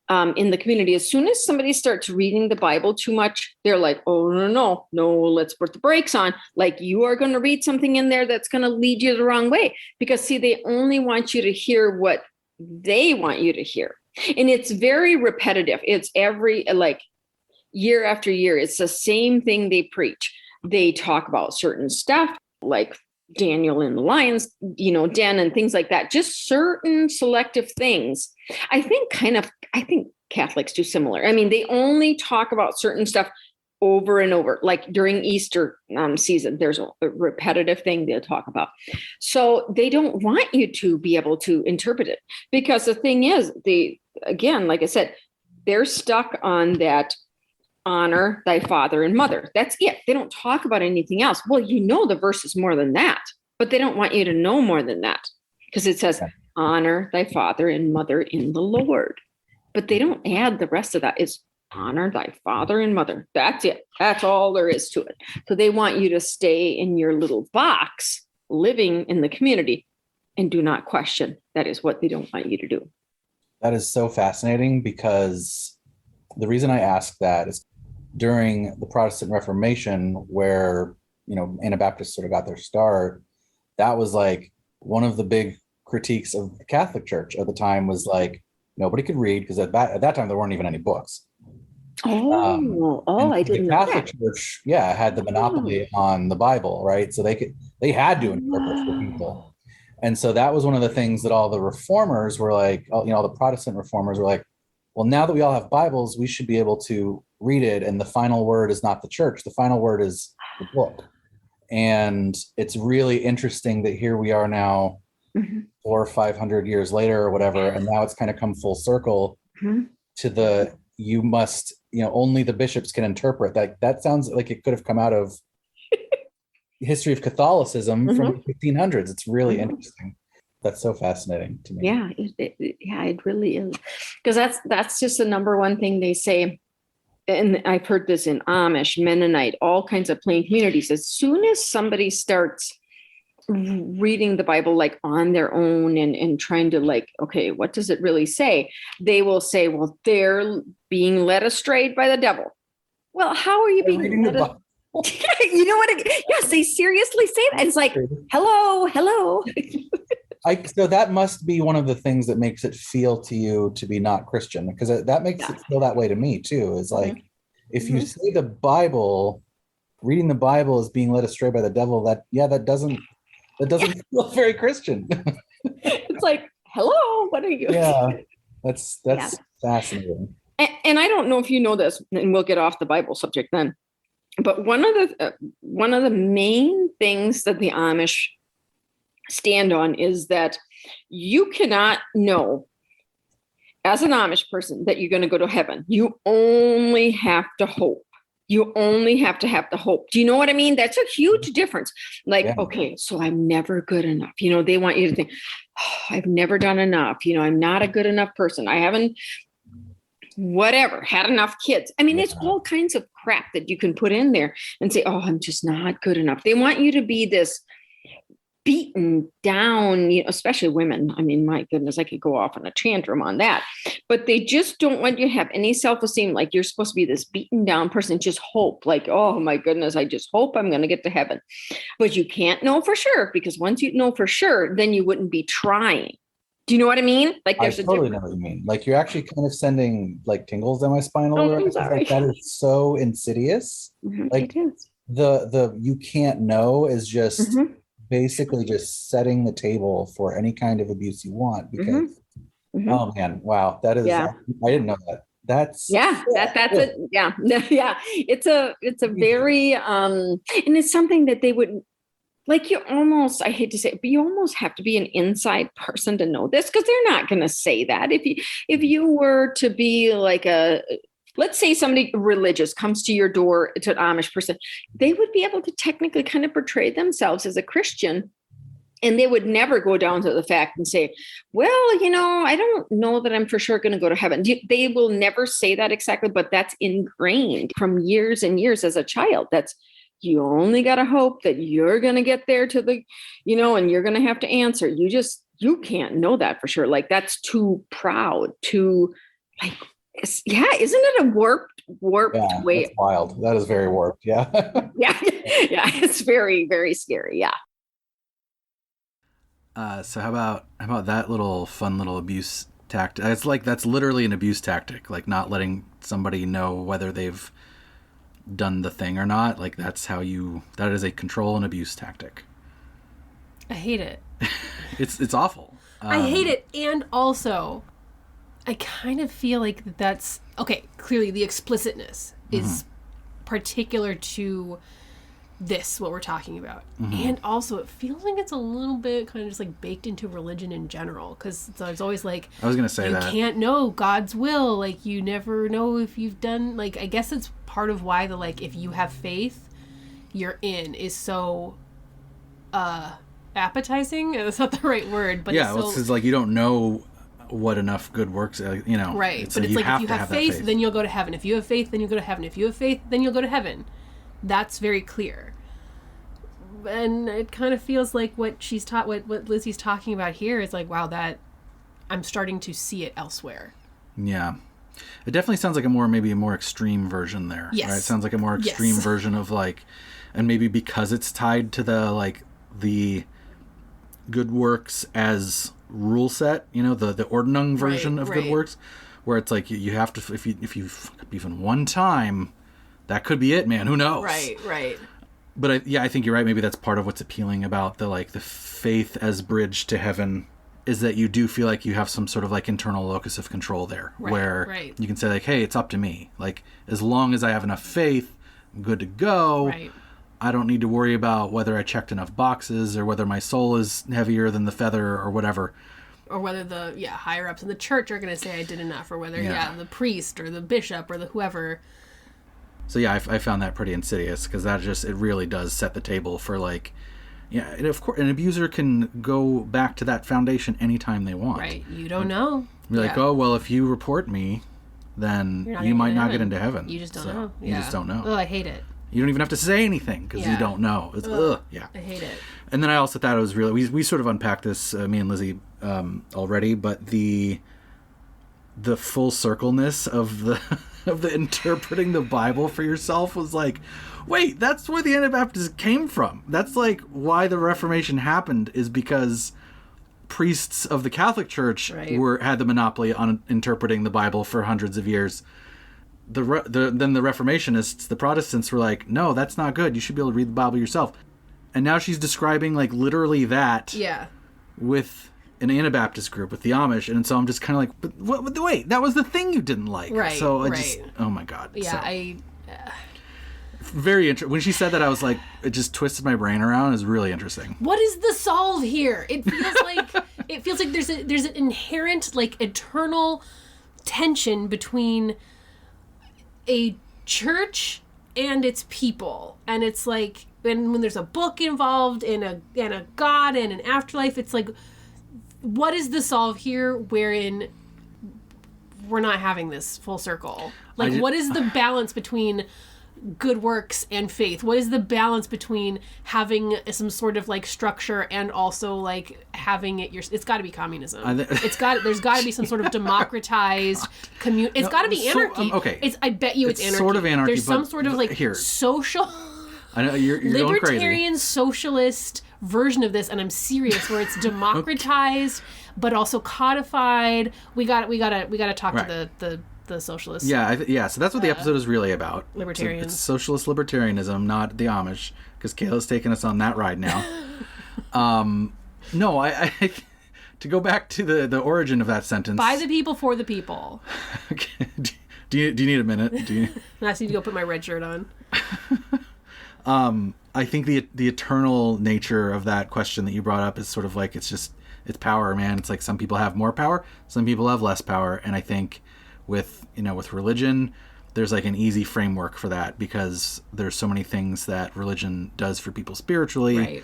in the community, as soon as somebody starts reading the Bible too much, they're like, oh, no, let's put the brakes on. Like, you are going to read something in there that's going to lead you the wrong way. Because, see, they only want you to hear what they want you to hear. And it's very repetitive. It's year after year, it's the same thing they preach. They talk about certain stuff like Daniel in the lion's, den and things like that. Just certain selective things. I think Catholics do similar. I mean, they only talk about certain stuff over and over. Like during Easter season, there's a repetitive thing they'll talk about. So they don't want you to be able to interpret it, because the thing is, again, like I said, they're stuck on that honor thy father and mother. That's it. They don't talk about anything else. Well, the verse is more than that, but they don't want you to know more than that because it says, honor thy father and mother in the Lord. But they don't add the rest of that. It's honor thy father and mother. That's it. That's all there is to it. So they want you to stay in your little box, living in the community, and do not question. That is what they don't want you to do. That is so fascinating, because the reason I ask that is during the Protestant Reformation, where, Anabaptists sort of got their start, that was like one of the big critiques of the Catholic Church at the time was like, nobody could read, because at that time there weren't even any books. I didn't know that. The Catholic Church, had the monopoly on the Bible, right? So they had to interpret for people. And so that was one of the things that all the reformers were like, all the Protestant reformers were like, well, now that we all have Bibles, we should be able to read it. And the final word is not the church. The final word is the book. And it's really interesting that here we are now, 400 or 500 years later or whatever. And now it's kind of come full circle to the, you must, only the bishops can interpret. That sounds like it could have come out of history of Catholicism from the 1500s. It's really interesting. That's so fascinating to me. Yeah, it really is. Because that's just the number one thing they say. And I've heard this in Amish, Mennonite, all kinds of plain communities. As soon as somebody starts reading the Bible like on their own and trying to like, okay, what does it really say? They will say, well, they're being led astray by the devil. Well, how are you being led astray? You know what? Yes, they seriously say that. It's like, hello. So that must be one of the things that makes it feel to you to be not Christian, because that makes it feel that way to me too. Is like, if you say the Bible, reading the Bible is being led astray by the devil, that doesn't feel very Christian. It's like, hello, what are you? Yeah, that's fascinating. And I don't know if you know this, and we'll get off the Bible subject then. But one of the main things that the Amish stand on is that you cannot know as an Amish person that you're going to go to heaven. You only have to hope. You only have to have the hope. Do you know what I mean? That's a huge difference. Like, okay, so I'm never good enough. They want you to think, I've never done enough. I'm not a good enough person. I haven't had enough kids. I mean, it's all kinds of crap that you can put in there and say, oh, I'm just not good enough. They want you to be this beaten down, especially women. I mean, my goodness, I could go off on a tantrum on that, but they just don't want you to have any self-esteem. Like you're supposed to be this beaten down person, just hope like, oh my goodness, I just hope I'm going to get to heaven. But you can't know for sure, because once you know for sure, then you wouldn't be trying. Do you know what I mean? Like there's I totally know what you mean. Like you're actually kind of sending like tingles down my spine a little bit. Like that is so insidious. Like it is. The you can't know is just basically just setting the table for any kind of abuse you want, because oh man, wow, that is I didn't know that. That's it. Yeah. It's a very and it's something that they wouldn't like. You almost, I hate to say it, but you almost have to be an inside person to know this, because they're not going to say that. If you were to be like let's say somebody religious comes to your door, to an Amish person, they would be able to technically kind of portray themselves as a Christian, and they would never go down to the fact and say, well, I don't know that I'm for sure going to go to heaven. They will never say that exactly, but that's ingrained from years and years as a child. That's, you only got to hope that you're going to get there to the, and you're going to have to answer. You can't know that for sure. Like that's too proud, too like, yeah, isn't it a warped way? That's wild. That is very warped. Yeah. yeah. It's very, very scary. Yeah. So how about that little fun little abuse tactic? That's literally an abuse tactic, like not letting somebody know whether they've done the thing or not. Like that is a control and abuse tactic. I hate it. It's awful. I hate it. And also, I kind of feel like that's okay. Clearly, the explicitness is particular to what we're talking about. And also it feels like it's a little bit kind of just like baked into religion in general, because there's always like, I was gonna say you that can't know God's will, like you never know if you've done, like I guess it's part of why the like if you have faith you're in is so appetizing. That's not the right word, but yeah, it's because like you don't know what enough good works, you know. Right, but it's like if you have faith, then you'll go to heaven. If you have faith, then you'll go to heaven. If you have faith, then you'll go to heaven. That's very clear. And it kind of feels like what Lizzie's talking about here is like, wow, that I'm starting to see it elsewhere. Yeah. It definitely sounds like maybe a more extreme version there. Yes. Right? It sounds like a more extreme version of like, and maybe because it's tied to the good works as rule set, you know, the Ordnung version of good works, where it's like you have to, if you fuck up even one time, that could be it, man. Who knows? Right. But I think you're right. Maybe that's part of what's appealing about the faith as bridge to heaven, is that you do feel like you have some sort of like internal locus of control there, where you can say like, hey, it's up to me. Like, as long as I have enough faith, I'm good to go. Right. I don't need to worry about whether I checked enough boxes or whether my soul is heavier than the feather or whatever. Or whether the higher ups in the church are going to say I did enough, or whether the priest or the bishop or the whoever. So I found that pretty insidious, because that it really does set the table for like, and of course an abuser can go back to that foundation anytime they want. Right. You don't know. You're like, oh, well, if you report me, then you might not get into heaven. You just don't know. You just don't know. Oh, I hate it. You don't even have to say anything because you don't know. It's, I hate it. And then I also thought it was really, we sort of unpacked this, me and Lizzie, already, but the full circleness of the interpreting the Bible for yourself was like, wait, that's where the Anabaptists came from. That's like why the Reformation happened, is because priests of the Catholic Church had the monopoly on interpreting the Bible for hundreds of years. Then the Reformationists, the Protestants, were like, no, that's not good. You should be able to read the Bible yourself. And now she's describing like literally that with an Anabaptist group, with the Amish. And so I'm just kind of like, but wait, that was the thing you didn't like. Right. So I just, oh my God. Yeah, so, very interesting. When she said that, I was like, it just twisted my brain around. It was really interesting. What is the solve here? It feels like there's an inherent like eternal tension between a church and its people, and it's like, and when there's a book involved and a God and an afterlife, it's like, what is the solve here wherein we're not having this full circle? Like, what is the balance between good works and faith? What is the balance between having some sort of like structure and also like having it it's got to be communism. There's got to be some sort of democratized it's got to be anarchy. Okay. I bet you it's anarchy. Sort of anarchy. There's some sort of like social I know you're libertarian socialist version of this, and I'm serious, where it's democratized but also codified. We got to talk to the socialists. So that's what the episode is really about. Libertarians. It's socialist libertarianism, not the Amish, because Kayla's taking us on that ride now. No, I to go back to the origin of that sentence. By the people, for the people. Okay. Do you need a minute? I just need to go put my red shirt on. I think the eternal nature of that question that you brought up is sort of like, it's power, man. It's like some people have more power, some people have less power, and I think with religion, there's like an easy framework for that, because there's so many things that religion does for people spiritually,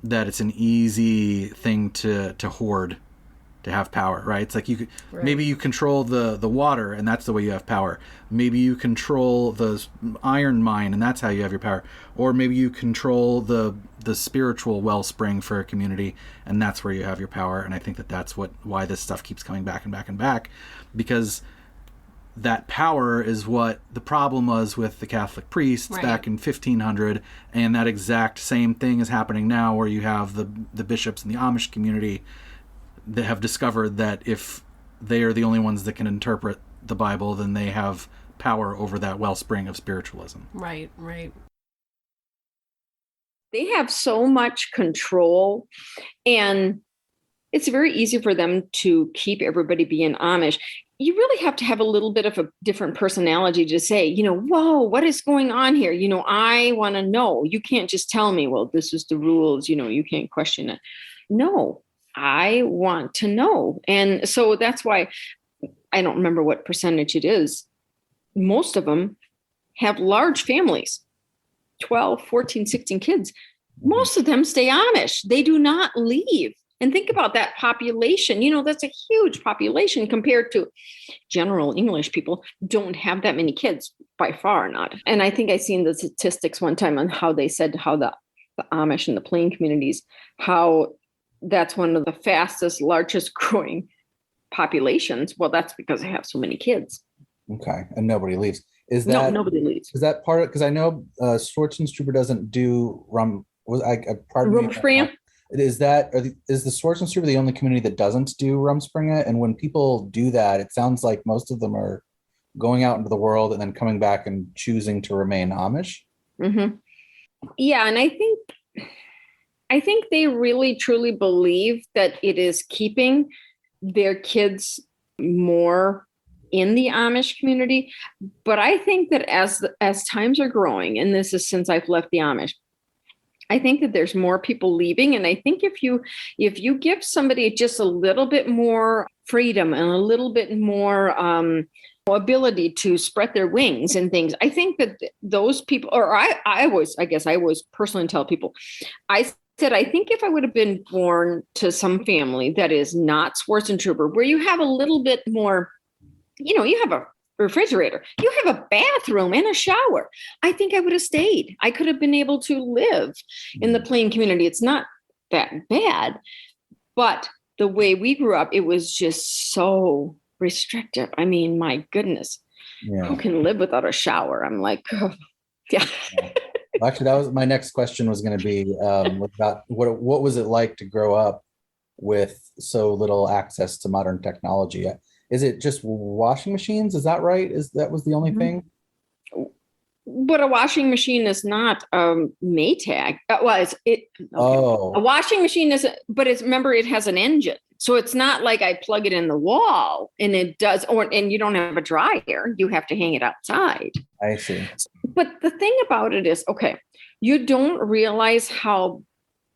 that it's an easy thing to hoard, to have power, right? It's like maybe you control the water, and that's the way you have power. Maybe you control the iron mine, and that's how you have your power. Or maybe you control the spiritual wellspring for a community, and that's where you have your power. And I think that's why this stuff keeps coming back and back and back, because that power is what the problem was with the Catholic priests back in 1500, and that exact same thing is happening now, where you have the bishops in the Amish community that have discovered that if they are the only ones that can interpret the Bible, then they have power over that wellspring of spiritualism. Right. They have so much control, and it's very easy for them to keep everybody being Amish. you really have to have a little bit of a different personality to say, whoa, what is going on here? I want to know. You can't just tell me, well, this is the rules, you can't question it. No, I want to know. And so that's why I don't remember what percentage it is. Most of them have large families, 12, 14, 16 kids. Most of them stay Amish. They do not leave. And think about that population. That's a huge population compared to general English people don't have that many kids, by far not. And I think I seen the statistics one time on how they said how the Amish and the plain communities, how that's one of the fastest, largest growing populations. Well, that's because they have so many kids. Okay. And nobody leaves. No, nobody leaves. Is that part of, because I know Schwarzenstruber doesn't do Rumspringa? Is the Schwarzenstruber the only community that doesn't do Rumspringa? And when people do that, it sounds like most of them are going out into the world and then coming back and choosing to remain Amish. Mm-hmm. Yeah, and I think they really truly believe that it is keeping their kids more in the Amish community. But I think that as times are growing, and this is since I've left the Amish, I think that there's more people leaving. And I think if you give somebody just a little bit more freedom and a little bit more ability to spread their wings and things, I think that those people, or I always personally tell people, I said, I think if I would have been born to some family that is not Schwarzenstruber, where you have a little bit more, you have a refrigerator, you have a bathroom and a shower, I think I would have stayed. I could have been able to live in the plain community. It's not that bad, but the way we grew up, it was just so restrictive. I mean, my goodness, who can live without a shower? I'm like, oh, yeah. Actually, that was my next question, was going to be about what was it like to grow up with so little access to modern technology? Is it just washing machines? Is that right? That was the only thing? But a washing machine is not Maytag. A washing machine is, but remember, it has an engine. So it's not like I plug it in the wall and it does, and you don't have a dryer. You have to hang it outside. I see. But the thing about it is, okay, you don't realize how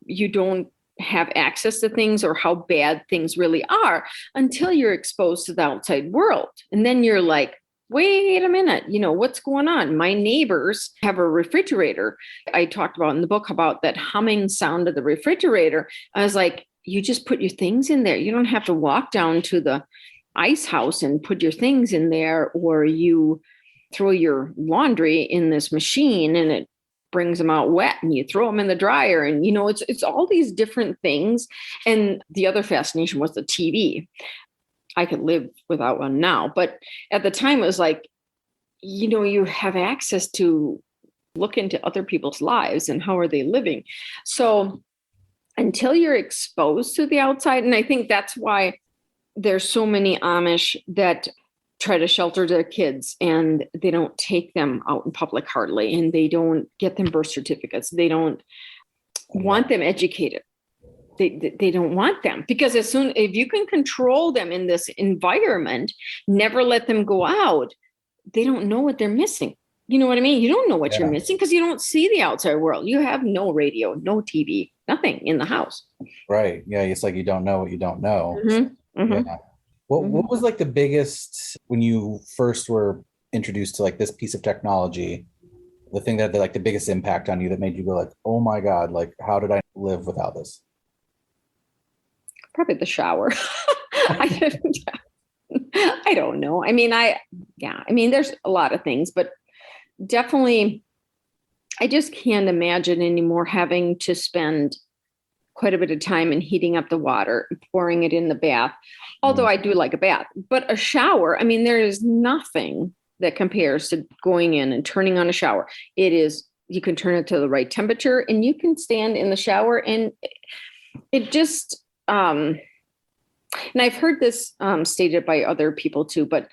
you don't have access to things or how bad things really are until you're exposed to the outside world. And then you're like, wait a minute, what's going on? My neighbors have a refrigerator. I talked about in the book about that humming sound of the refrigerator. I was like, you just put your things in there. You don't have to walk down to the ice house and put your things in there, or you throw your laundry in this machine and it brings them out wet and you throw them in the dryer. And, it's all these different things. And the other fascination was the TV. I could live without one now, but at the time it was like, you have access to look into other people's lives and how are they living. So until you're exposed to the outside, and I think that's why there's so many Amish that try to shelter their kids and they don't take them out in public hardly, and they don't get them birth certificates. They don't want them educated. They don't want them, because if you can control them in this environment, never let them go out, they don't know what they're missing. You know what I mean? You don't know what you're missing because you don't see the outside world. You have no radio, no TV, nothing in the house. Right. Yeah. It's like you don't know what you don't know. Mm-hmm. Mm-hmm. Yeah. What was like the biggest, when you first were introduced to like this piece of technology, the thing that like the biggest impact on you that made you go like, oh my God, like how did I live without this? Probably the shower. I don't know. I mean, there's a lot of things, but definitely I just can't imagine anymore having to spend quite a bit of time in heating up the water, pouring it in the bath. Although I do like a bath, but a shower, I mean, there is nothing that compares to going in and turning on a shower. You can turn it to the right temperature and you can stand in the shower, and it just, and I've heard this stated by other people too, but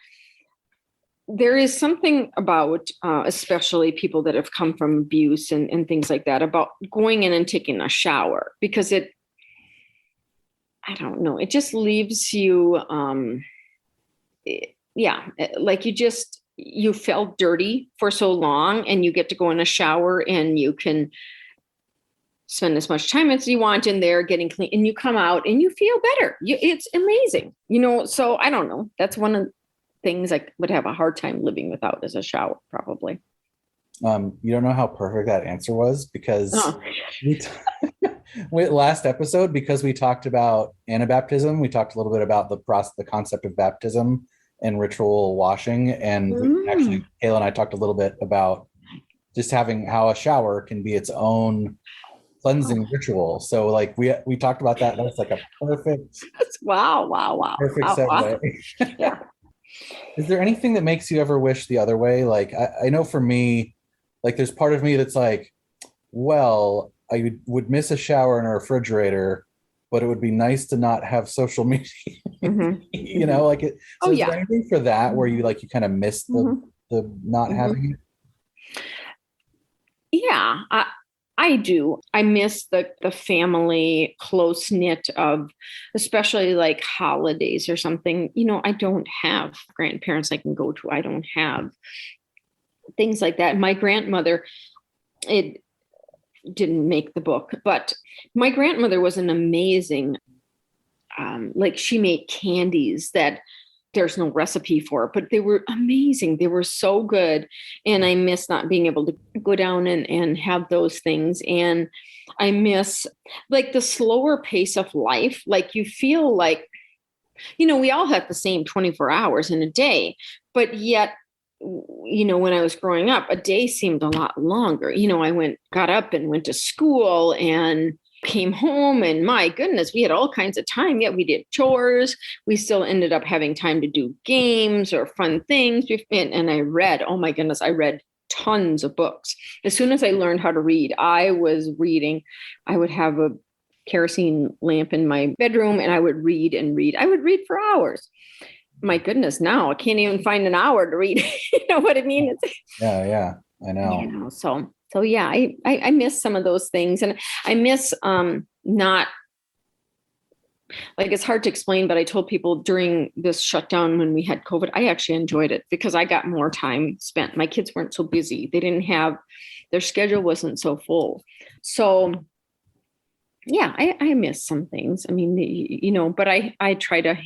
there is something about, especially people that have come from abuse and things like that, about going in and taking a shower, because I don't know, it just leaves you, like you felt dirty for so long, and you get to go in a shower and you can spend as much time as you want in there getting clean, and you come out and you feel better. It's amazing, so I don't know. That's one of the things I would have a hard time living without, is a shower, probably. You don't know how perfect that answer was, because last episode, because we talked about Anabaptism, we talked a little bit about the concept of baptism and ritual washing, and actually Michaela and I talked a little bit about just having how a shower can be its own cleansing ritual. So like we talked about that. That's like a perfect perfect segue. Wow. Yeah. Is there anything that makes you ever wish the other way? Like I know for me, like there's part of me that's like, well, I would miss a shower in a refrigerator, but it would be nice to not have social media. Like it. So is there anything for that where you kind of miss the not having it? Yeah, I do. I miss the family close knit of, especially like holidays or something. I don't have grandparents I can go to. I don't have things like that. My grandmother, it didn't make the book, but my grandmother was an amazing, she made candies that there's no recipe for, but they were amazing. They were so good. And I miss not being able to go down and have those things. And I miss like the slower pace of life. Like you feel like, we all have the same 24 hours in a day, but yet, when I was growing up, a day seemed a lot longer. I got up and went to school and came home, and my goodness, we had all kinds of time. Yet we did chores. We still ended up having time to do games or fun things. And I read, oh my goodness, I read tons of books. As soon as I learned how to read, I was reading. I would have a kerosene lamp in my bedroom, and I would read and read. I would read for hours. My goodness, now I can't even find an hour to read. You know what I mean? Yeah, I know. So yeah, I miss some of those things, and I miss not, like, it's hard to explain, but I told people during this shutdown when we had COVID, I actually enjoyed it because I got more time spent. My kids weren't so busy. They didn't have, their schedule wasn't so full. So yeah, I miss some things. I mean, but I try to,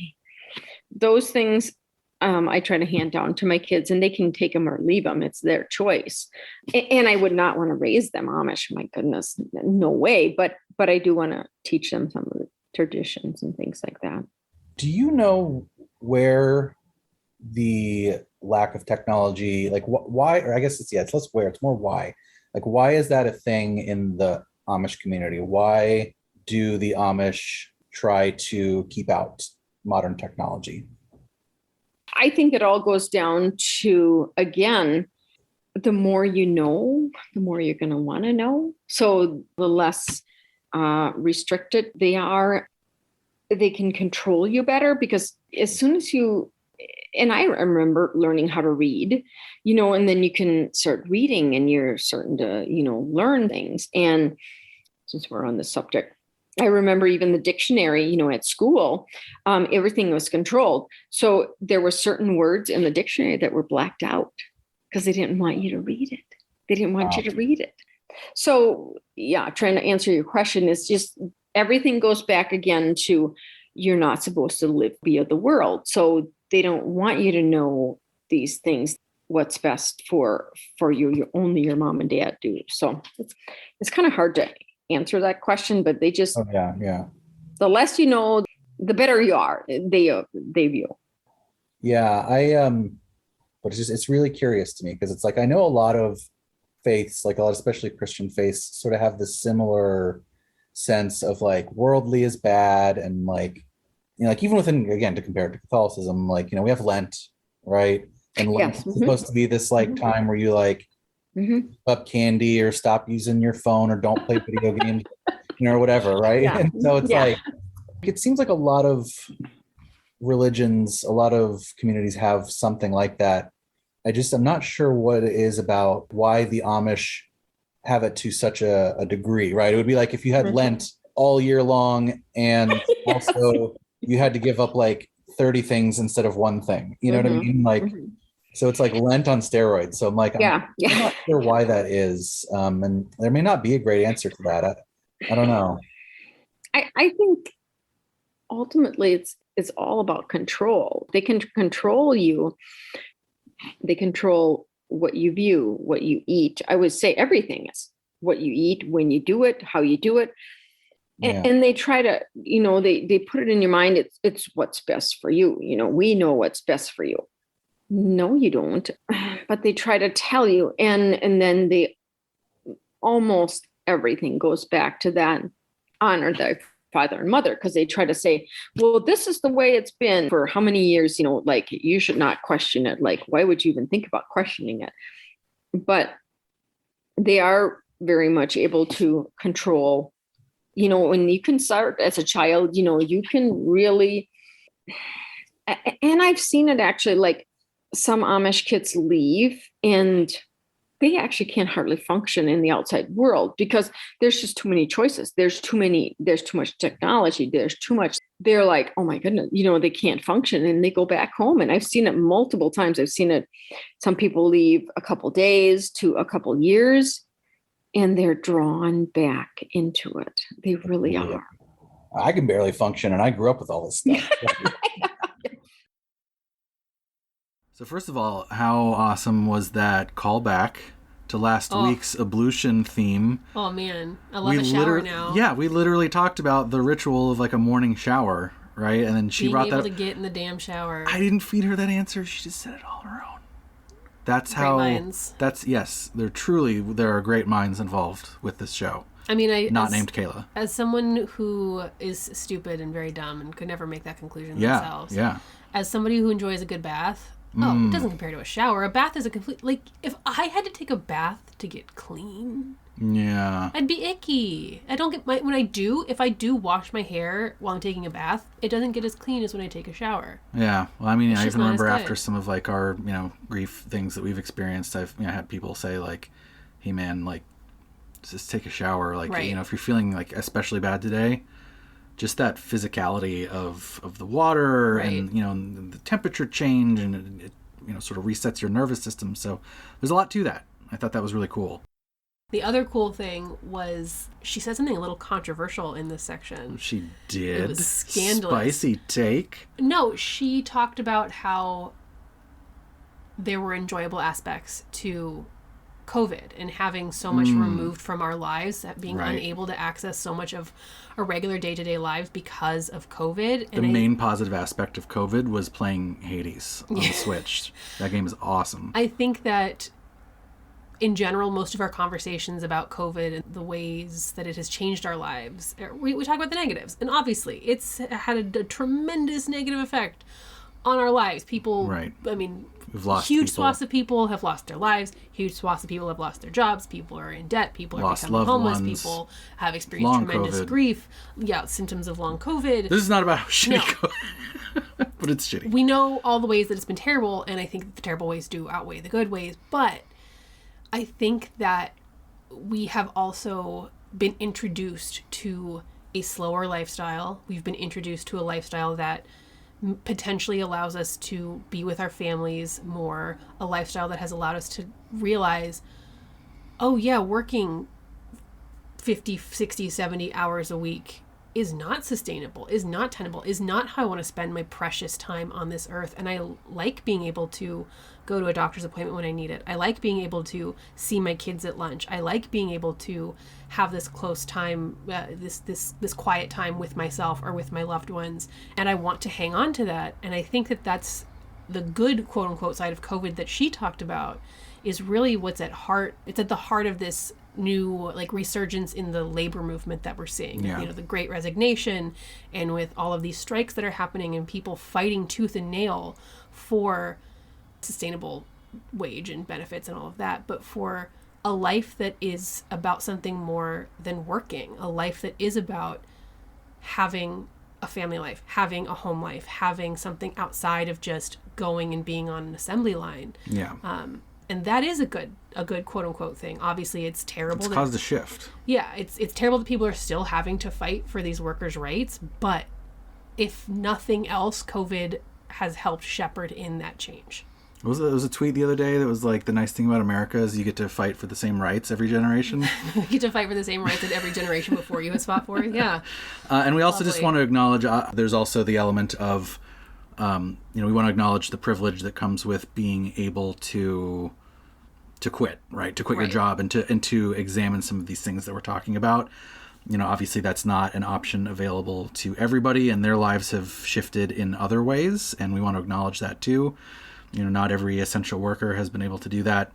those things, I try to hand down to my kids, and they can take them or leave them. It's their choice. And I would not want to raise them Amish. My goodness, no way. But I do want to teach them some of the traditions and things like that. Do you know where the lack of technology, like why, or I guess it's less where, it's more why. Like, why is that a thing in the Amish community? Why do the Amish try to keep out modern technology? I think it all goes down to, again, the more you know, the more you're going to want to know. So the less restricted they are, they can control you better, because as soon as you, and I remember learning how to read, and then you can start reading and you're starting to, learn things. And since we're on the subject, I remember even the dictionary, at school, everything was controlled. So there were certain words in the dictionary that were blacked out because they didn't want you to read it. They didn't want you to read it. So yeah, trying to answer your question is just everything goes back again to, you're not supposed to live via the world. So they don't want you to know these things, what's best for you. Only your mom and dad do. So it's kind of hard to answer that question, but they just, yeah. The less you know, the better you are. They view. Yeah, but it's really curious to me, because it's like, I know a lot of faiths, like a lot, especially Christian faiths, sort of have this similar sense of like worldly is bad, and like, like even within, again, to compare it to Catholicism, like, we have Lent, right? And Lent is supposed to be this like time where you like up candy or stop using your phone or don't play video games, or whatever, right? Yeah. And so it's like, it seems like a lot of religions, a lot of communities have something like that. I'm not sure what it is about why the Amish have it to such a degree, right? It would be like if you had Lent all year long, and also you had to give up like 30 things instead of one thing. You know what I mean? Like, so it's like Lent on steroids. So I'm like, I'm not sure why that is. And there may not be a great answer to that. I don't know. I think ultimately it's all about control. They can control you. They control what you view, what you eat. I would say everything is what you eat, when you do it, how you do it. And they try to, they put it in your mind. It's what's best for you. We know what's best for you. No, you don't. But they try to tell you. And then almost everything goes back to that. Honor thy father and mother, because they try to say, well, this is the way it's been for how many years, like you should not question it. Like, why would you even think about questioning it? But they are very much able to control, when you can start as a child, you can really, and I've seen it actually, like some Amish kids leave and they actually can't hardly function in the outside world because there's just too many choices. There's too much technology. They're like, oh my goodness, they can't function and they go back home. And I've seen it multiple times. I've seen it. Some people leave a couple days to a couple years and they're drawn back into it. They really are. I can barely function and I grew up with all this stuff. So first of all, how awesome was that callback to last week's ablution theme? Oh man, I love a shower now. Yeah, we literally talked about the ritual of like a morning shower, right? And then she brought that up. Being able to get in the damn shower. I didn't feed her that answer. She just said it all on her own. That's great minds. Yes, there are great minds involved with this show. I mean, not named Kayla. As someone who is stupid and very dumb and could never make that conclusion themselves. Yeah. As somebody who enjoys a good bath. Oh, it doesn't compare to a shower. A bath is a complete, like, if I had to take a bath to get clean, I'd be icky. I don't get if I do wash my hair while I'm taking a bath, it doesn't get as clean as when I take a shower. Yeah. Well, I mean, I even remember after some of like our, grief things that we've experienced, I've had people say like, hey man, like, just take a shower. Like, right. If you're feeling like especially bad today, just that physicality of the water right. and, the temperature change and it sort of resets your nervous system. So there's a lot to that. I thought that was really cool. The other cool thing was she said something a little controversial in this section. She did. It was scandalous. Spicy take. No, she talked about how there were enjoyable aspects to COVID and having so much removed from our lives, being unable to access so much of our regular day-to-day lives because of COVID. The main positive aspect of COVID was playing Hades on the Switch. That game is awesome. I think that in general, most of our conversations about COVID and the ways that it has changed our lives, we talk about the negatives. And obviously, it's had a tremendous negative effect on our lives. People, I mean, huge swaths of people have lost their lives. Huge swaths of people have lost their jobs. People are in debt. People are becoming homeless. People have experienced tremendous grief. Yeah, symptoms of long COVID. This is not about how shitty COVID, but it's shitty. We know all the ways that it's been terrible, and I think the terrible ways do outweigh the good ways. But I think that we have also been introduced to a slower lifestyle. We've been introduced to a lifestyle that potentially allows us to be with our families more, a lifestyle that has allowed us to realize, oh yeah, working 50, 60, 70 hours a week is not sustainable, is not tenable, is not how I want to spend my precious time on this earth. And I like being able to go to a doctor's appointment when I need it. I like being able to see my kids at lunch. I like being able to have this close time, this quiet time with myself or with my loved ones. And I want to hang on to that. And I think that that's the good, quote unquote, side of COVID that she talked about is really what's at heart. It's at the heart of this new resurgence in the labor movement that we're seeing. The Great Resignation, and with all of these strikes that are happening and people fighting tooth and nail for sustainable wage and benefits and all of that, but for a life that is about something more than working, a life that is about having a family life, having a home life, having something outside of just going and being on an assembly line. And that is a good quote unquote thing. Obviously, it's terrible. It's caused a shift. Yeah, it's terrible that people are still having to fight for these workers' rights, but if nothing else, COVID has helped shepherd in that change. There was a tweet the other day that was like, the nice thing about America is you get to fight for the same rights every generation. You get to fight for the same rights that every generation before you has fought for. Yeah. And we also just want to acknowledge, there's also the element of, we want to acknowledge the privilege that comes with being able to quit, right? To quit your job and to examine some of these things that we're talking about. Obviously that's not an option available to everybody, and their lives have shifted in other ways, and we want to acknowledge that too. Not every essential worker has been able to do that.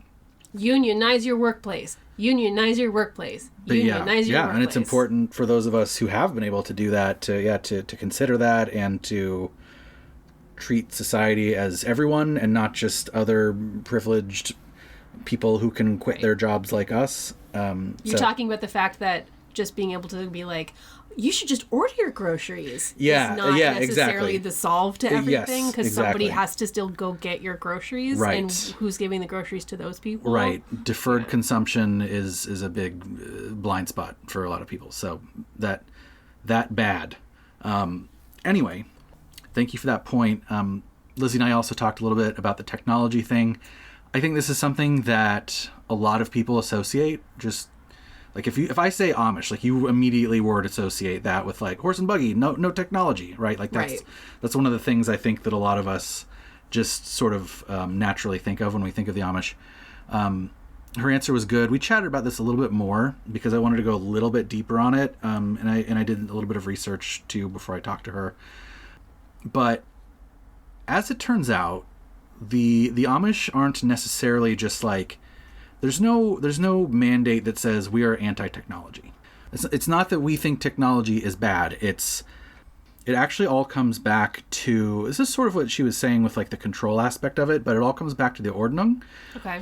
Unionize your workplace. Unionize your workplace. Unionize your workplace. And it's important for those of us who have been able to do that to consider that and to treat society as everyone and not just other privileged people who can quit their jobs like us. You're talking about the fact that just being able to be like, you should just order your groceries. Yeah, is not necessarily exactly. the solve to everything, because exactly. somebody has to still go get your groceries, right. And who's giving the groceries to those people? Right. Deferred consumption is a big blind spot for a lot of people. So that bad. Anyway, thank you for that point. Lizzie and I also talked a little bit about the technology thing. I think this is something that a lot of people associate. Just like if I say Amish, like you immediately word associate that with like horse and buggy, no technology, right? Like that's one of the things I think that a lot of us just sort of naturally think of when we think of the Amish. Her answer was good. We chatted about this a little bit more because I wanted to go a little bit deeper on it, and I did a little bit of research too before I talked to her. But as it turns out, the Amish aren't necessarily just like, there's no mandate that says we are anti-technology. It's not that we think technology is bad. It actually all comes back to, this is sort of what she was saying with like the control aspect of it, but it all comes back to the Ordnung. Okay.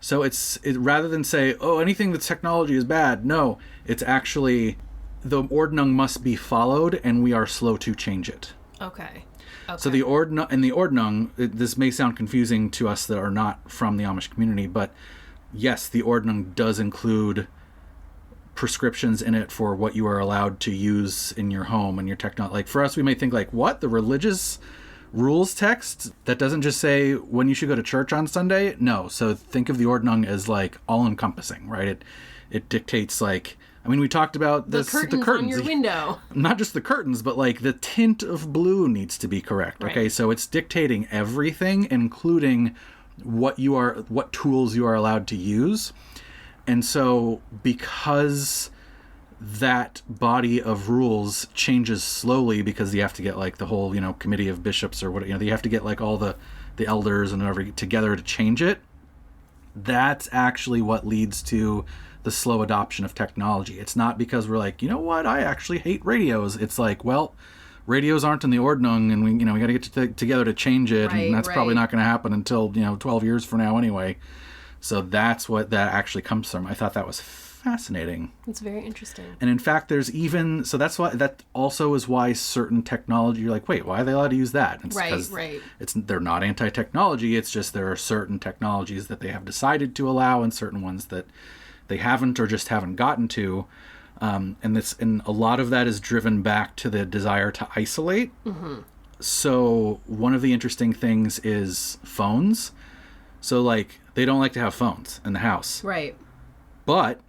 So it rather than say, oh, anything that's technology is bad, no, it's actually the Ordnung must be followed and we are slow to change it. Okay. So the Ordnung, this may sound confusing to us that are not from the Amish community, but yes, the Ordnung does include prescriptions in it for what you are allowed to use in your home and your technology. Like for us, we may think like, what? The religious rules text that doesn't just say when you should go to church on Sunday? No. So think of the Ordnung as like all encompassing, right? It dictates like, I mean, we talked about the curtains on your window. Not just the curtains, but like the tint of blue needs to be correct. Okay. Right. So it's dictating everything, including what tools you are allowed to use. And so because that body of rules changes slowly, because you have to get like the whole, committee of bishops or what, you have to get like all the elders and whatever together to change it. That's actually what leads to the slow adoption of technology. It's not because we're like, you know what, I actually hate radios. It's like, well, radios aren't in the Ordnung, and we got to get together to change it, and that's probably not going to happen until 12 years from now anyway. So that's what that actually comes from. I thought that was fascinating. It's very interesting. And in fact, there's even that also is why certain technology, you're like, wait, why are they allowed to use that? It's right. They're not anti-technology. It's just there are certain technologies that they have decided to allow, and certain ones that they haven't or just haven't gotten to. And a lot of that is driven back to the desire to isolate. Mm-hmm. So one of the interesting things is phones. So like they don't like to have phones in the house. Right. But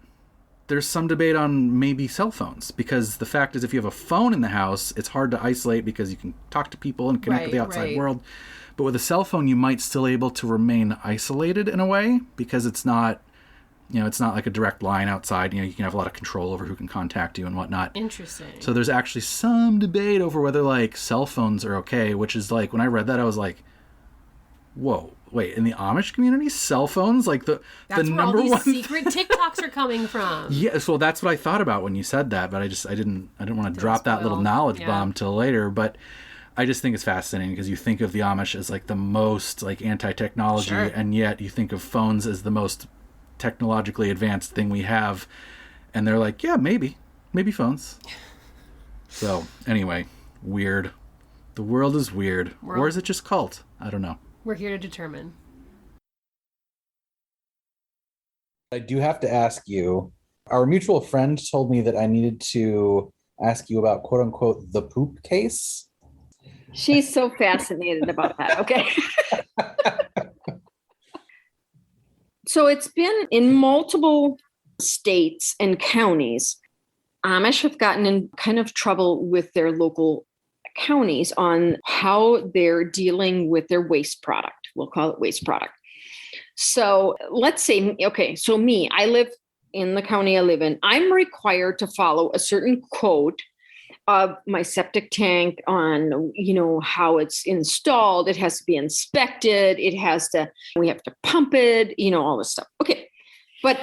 there's some debate on maybe cell phones, because the fact is if you have a phone in the house, it's hard to isolate because you can talk to people and connect with the outside world. But with a cell phone, you might still able to remain isolated in a way, because it's not, it's not like a direct line outside. You can have a lot of control over who can contact you and whatnot. Interesting. So there's actually some debate over whether like cell phones are okay, which is like, when I read that, I was like, whoa, wait, in the Amish community, cell phones, like the number all these one secret TikToks are coming from. Yes, well, that's what I thought about when you said that, but I didn't want to drop that little knowledge bomb till later. But I just think it's fascinating, because you think of the Amish as like the most like anti-technology, and yet you think of phones as the most technologically advanced thing we have, and they're like, yeah, maybe phones. So anyway, weird. The world is weird. Or is it just cult? I don't know. We're here to determine. I do have to ask you, our mutual friend told me that I needed to ask you about quote unquote the poop case. She's so fascinated about that. Okay. So it's been in multiple states and counties. Amish have gotten in kind of trouble with their local counties on how they're dealing with their waste product. We'll call it waste product. So let's say, okay, so me, I live in the county I live in. I'm required to follow a certain code of my septic tank on, how it's installed. It has to be inspected. We have to pump it, all this stuff. Okay. But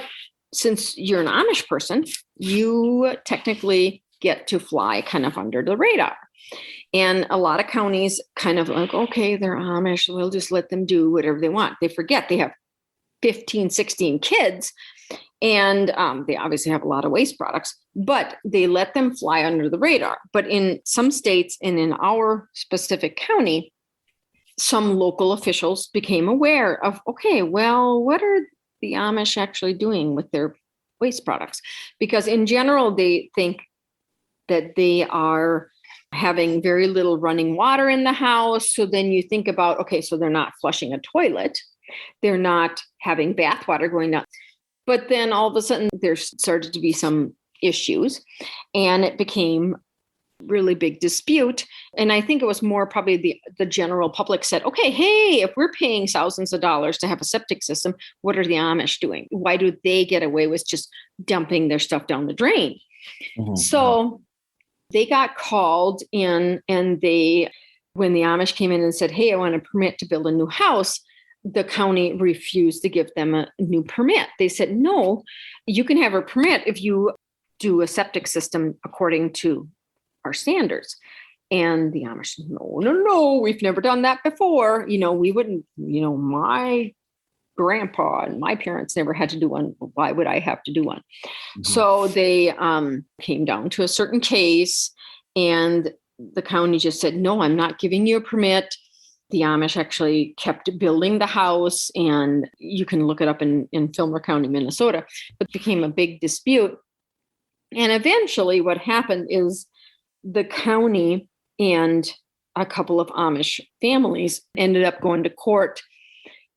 since you're an Amish person, you technically get to fly kind of under the radar. And a lot of counties kind of like, okay, they're Amish. We'll just let them do whatever they want. They forget they have 15, 16 kids. And they obviously have a lot of waste products, but they let them fly under the radar. But in some states and in our specific county, some local officials became aware of, okay, well, what are the Amish actually doing with their waste products? Because in general, they think that they are having very little running water in the house. So then you think about, okay, so they're not flushing a toilet. They're not having bath water going down. But then all of a sudden there started to be some issues and it became really big dispute. And I think it was more probably the general public said, okay, hey, if we're paying thousands of dollars to have a septic system, what are the Amish doing? Why do they get away with just dumping their stuff down the drain? Mm-hmm. So they got called in and when the Amish came in and said, hey, I want a permit to build a new house, the county refused to give them a new permit. They said, no, you can have a permit if you do a septic system according to our standards. And the Amish said, no, we've never done that before. We wouldn't, my grandpa and my parents never had to do one. Why would I have to do one? Mm-hmm. So they came down to a certain case and the county just said, no, I'm not giving you a permit. The Amish actually kept building the house, and you can look it up in Fillmore County, Minnesota. It became a big dispute. And eventually what happened is the county and a couple of Amish families ended up going to court.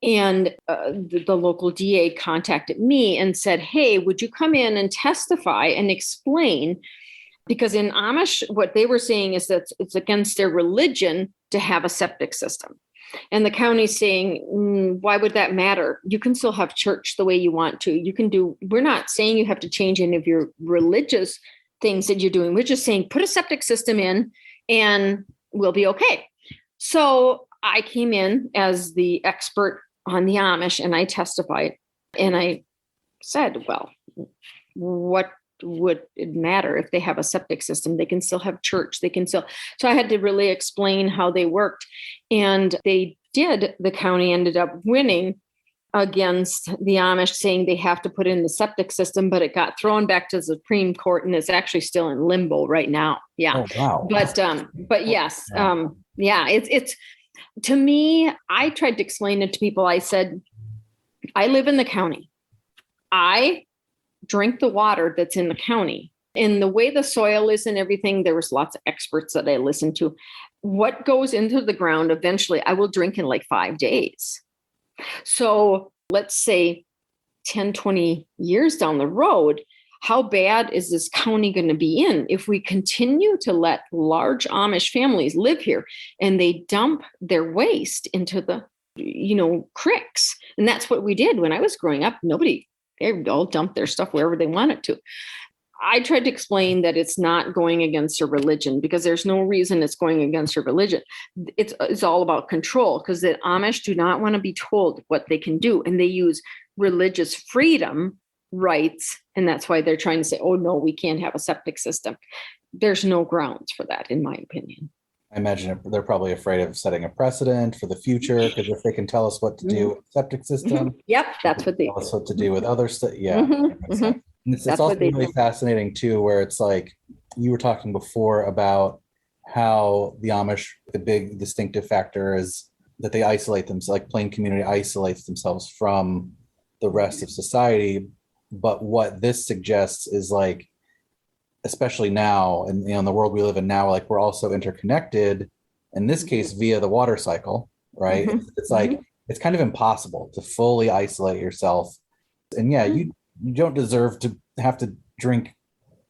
And the local DA contacted me and said, hey, would you come in and testify and explain? Because in Amish, what they were saying is that it's against their religion to have a septic system. And the county's saying, why would that matter? You can still have church the way you want to. We're not saying you have to change any of your religious things that you're doing. We're just saying, put a septic system in and we'll be okay. So I came in as the expert on the Amish and I testified and I said, well, what would it matter if they have a septic system? They can still have church. So I had to really explain how they worked. And they did. The county ended up winning against the Amish, saying they have to put in the septic system, but it got thrown back to the Supreme Court and it's actually still in limbo right now. Yeah. Oh, wow. But yes, it's to me, I tried to explain it to people. I said, I live in the county. I drink the water that's in the county. And the way the soil is and everything, there was lots of experts that I listened to. What goes into the ground eventually, I will drink in like 5 days. So let's say 10, 20 years down the road, how bad is this county going to be in if we continue to let large Amish families live here and they dump their waste into the, creeks? And that's what we did when I was growing up. They all dumped their stuff wherever they wanted to. I tried to explain that it's not going against a religion because there's no reason it's going against a religion. It's all about control because the Amish do not want to be told what they can do. And they use religious freedom rights. And that's why they're trying to say, oh, no, we can't have a septic system. There's no grounds for that, in my opinion. I imagine they're probably afraid of setting a precedent for the future because if they can tell us what to do with the septic system, yep, that's what they tell us what to do with other stuff. Yeah, it's also really fascinating too, where it's like you were talking before about how the Amish, the big distinctive factor is that they isolate themselves, like plain community isolates themselves from the rest of society. But what this suggests is like, especially now, and in the world we live in now, like we're also interconnected. In this case, via the water cycle, right? Mm-hmm. It's like, it's kind of impossible to fully isolate yourself. And yeah, you don't deserve to have to drink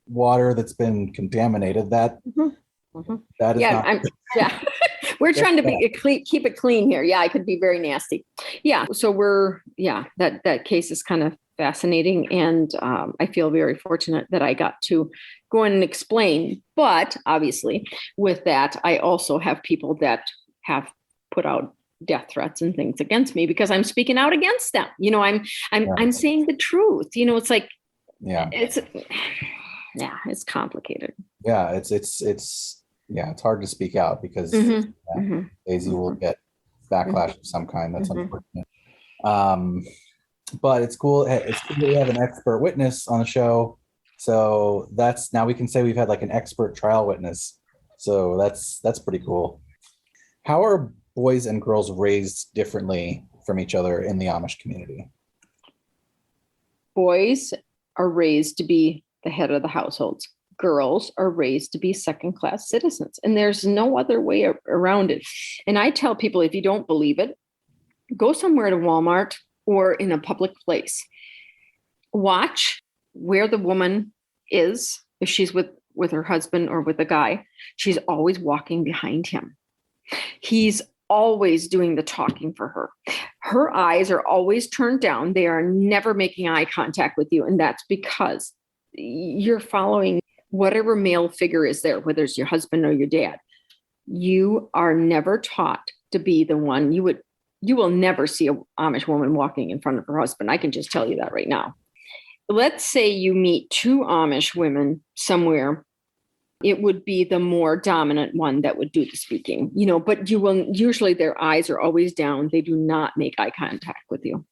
water that's been contaminated. That is not. We're trying to keep it clean here. Yeah, it could be very nasty. Yeah. So that case is kind of fascinating. And I feel very fortunate that I got to go in and explain. But obviously with that, I also have people that have put out death threats and things against me because I'm speaking out against them. I'm saying the truth. It's like, it's complicated. Yeah. It's hard to speak out because Daisy will get backlash of some kind. That's unfortunate. But it's cool. It's cool that we have an expert witness on the show. So now we can say we've had like an expert trial witness. So that's pretty cool. How are boys and girls raised differently from each other in the Amish community? Boys are raised to be the head of the households. Girls are raised to be second-class citizens. And there's no other way around it. And I tell people, if you don't believe it, go somewhere to Walmart or in a public place. Watch where the woman is. If she's with her husband or with a guy, she's always walking behind him. He's always doing the talking for her. Her eyes are always turned down. They are never making eye contact with you. And that's because you're following whatever male figure is there, whether it's your husband or your dad. You are never taught to be the one. You will never see an Amish woman walking in front of her husband. I can just tell you that right now. Let's say you meet two Amish women somewhere. It would be the more dominant one that would do the speaking, but usually their eyes are always down. They do not make eye contact with you.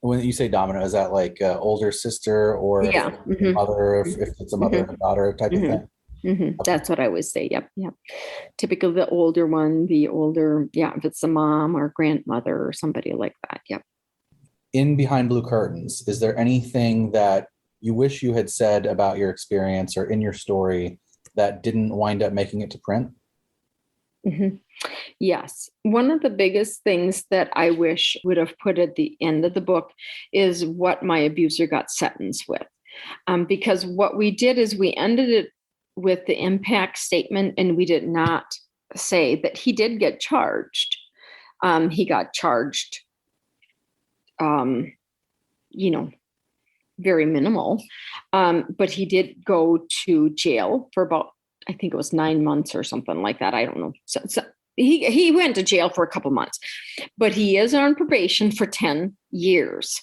When you say dominant, is that like older sister or mother, if it's a mother and a daughter type of thing? Okay. That's what I always say. Yep. Typically the older one, if it's a mom or grandmother or somebody like that. Yep. In Behind Blue Curtains, is there anything that you wish you had said about your experience or in your story that didn't wind up making it to print? Yes. One of the biggest things that I wish would have put at the end of the book is what my abuser got sentenced with. Because what we did is we ended it with the impact statement, and we did not say that he did get charged. He got charged, very minimal. But he did go to jail for about, I think it was 9 months or something like that. I don't know. So he went to jail for a couple months, but he is on probation for 10 years.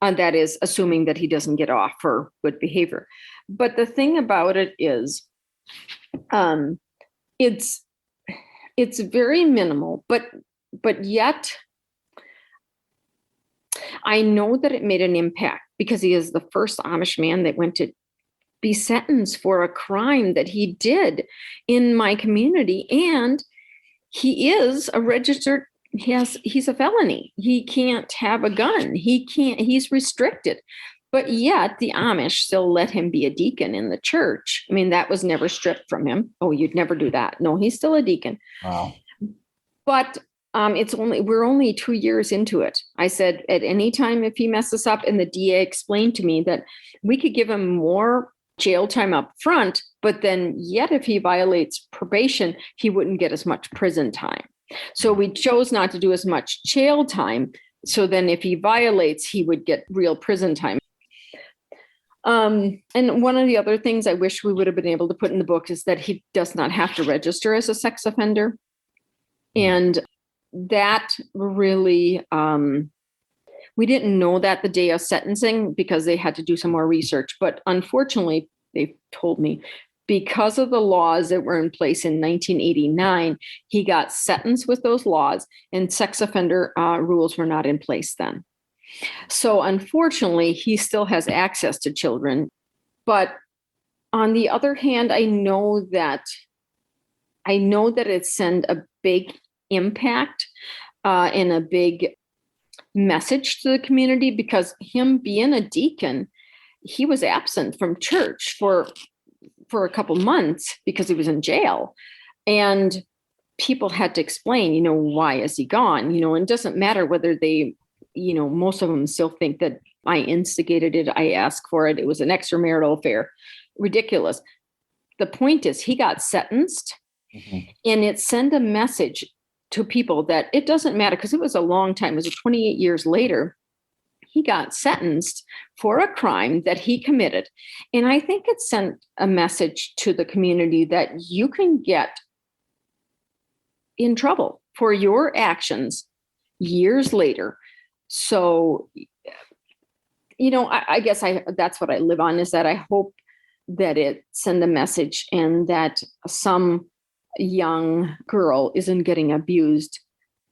That is assuming that he doesn't get off for good behavior. But the thing about it is, it's very minimal, but yet I know that it made an impact because he is the first Amish man that went to be sentenced for a crime that he did in my community. And he is a registered, he's a felony. He can't have a gun. He's restricted. But yet the Amish still let him be a deacon in the church. I mean, that was never stripped from him. Oh, you'd never do that. No, he's still a deacon. Wow. But we're only 2 years into it. I said, at any time, if he messes up, and the DA explained to me that we could give him more jail time up front, but then yet if he violates probation, he wouldn't get as much prison time. So we chose not to do as much jail time. So then if he violates, he would get real prison time. And one of the other things I wish we would have been able to put in the book is that he does not have to register as a sex offender. And that really, we didn't know that the day of sentencing because they had to do some more research. But unfortunately, they told me, because of the laws that were in place in 1989, he got sentenced with those laws, and sex offender rules were not in place then. So unfortunately, he still has access to children. But on the other hand, I know that it sent a big impact and a big message to the community, because him being a deacon, he was absent from church for a couple months because he was in jail. And people had to explain, why is he gone? And it doesn't matter whether they, most of them still think that I instigated it. I asked for it. It was an extramarital affair. Ridiculous. The point is he got sentenced, and it sent a message to people that it doesn't matter, because it was a long time. It was 28 years later. He got sentenced for a crime that he committed. And I think it sent a message to the community that you can get in trouble for your actions years later. So, I guess that's what I live on, is that I hope that it send a message, and that some young girl isn't getting abused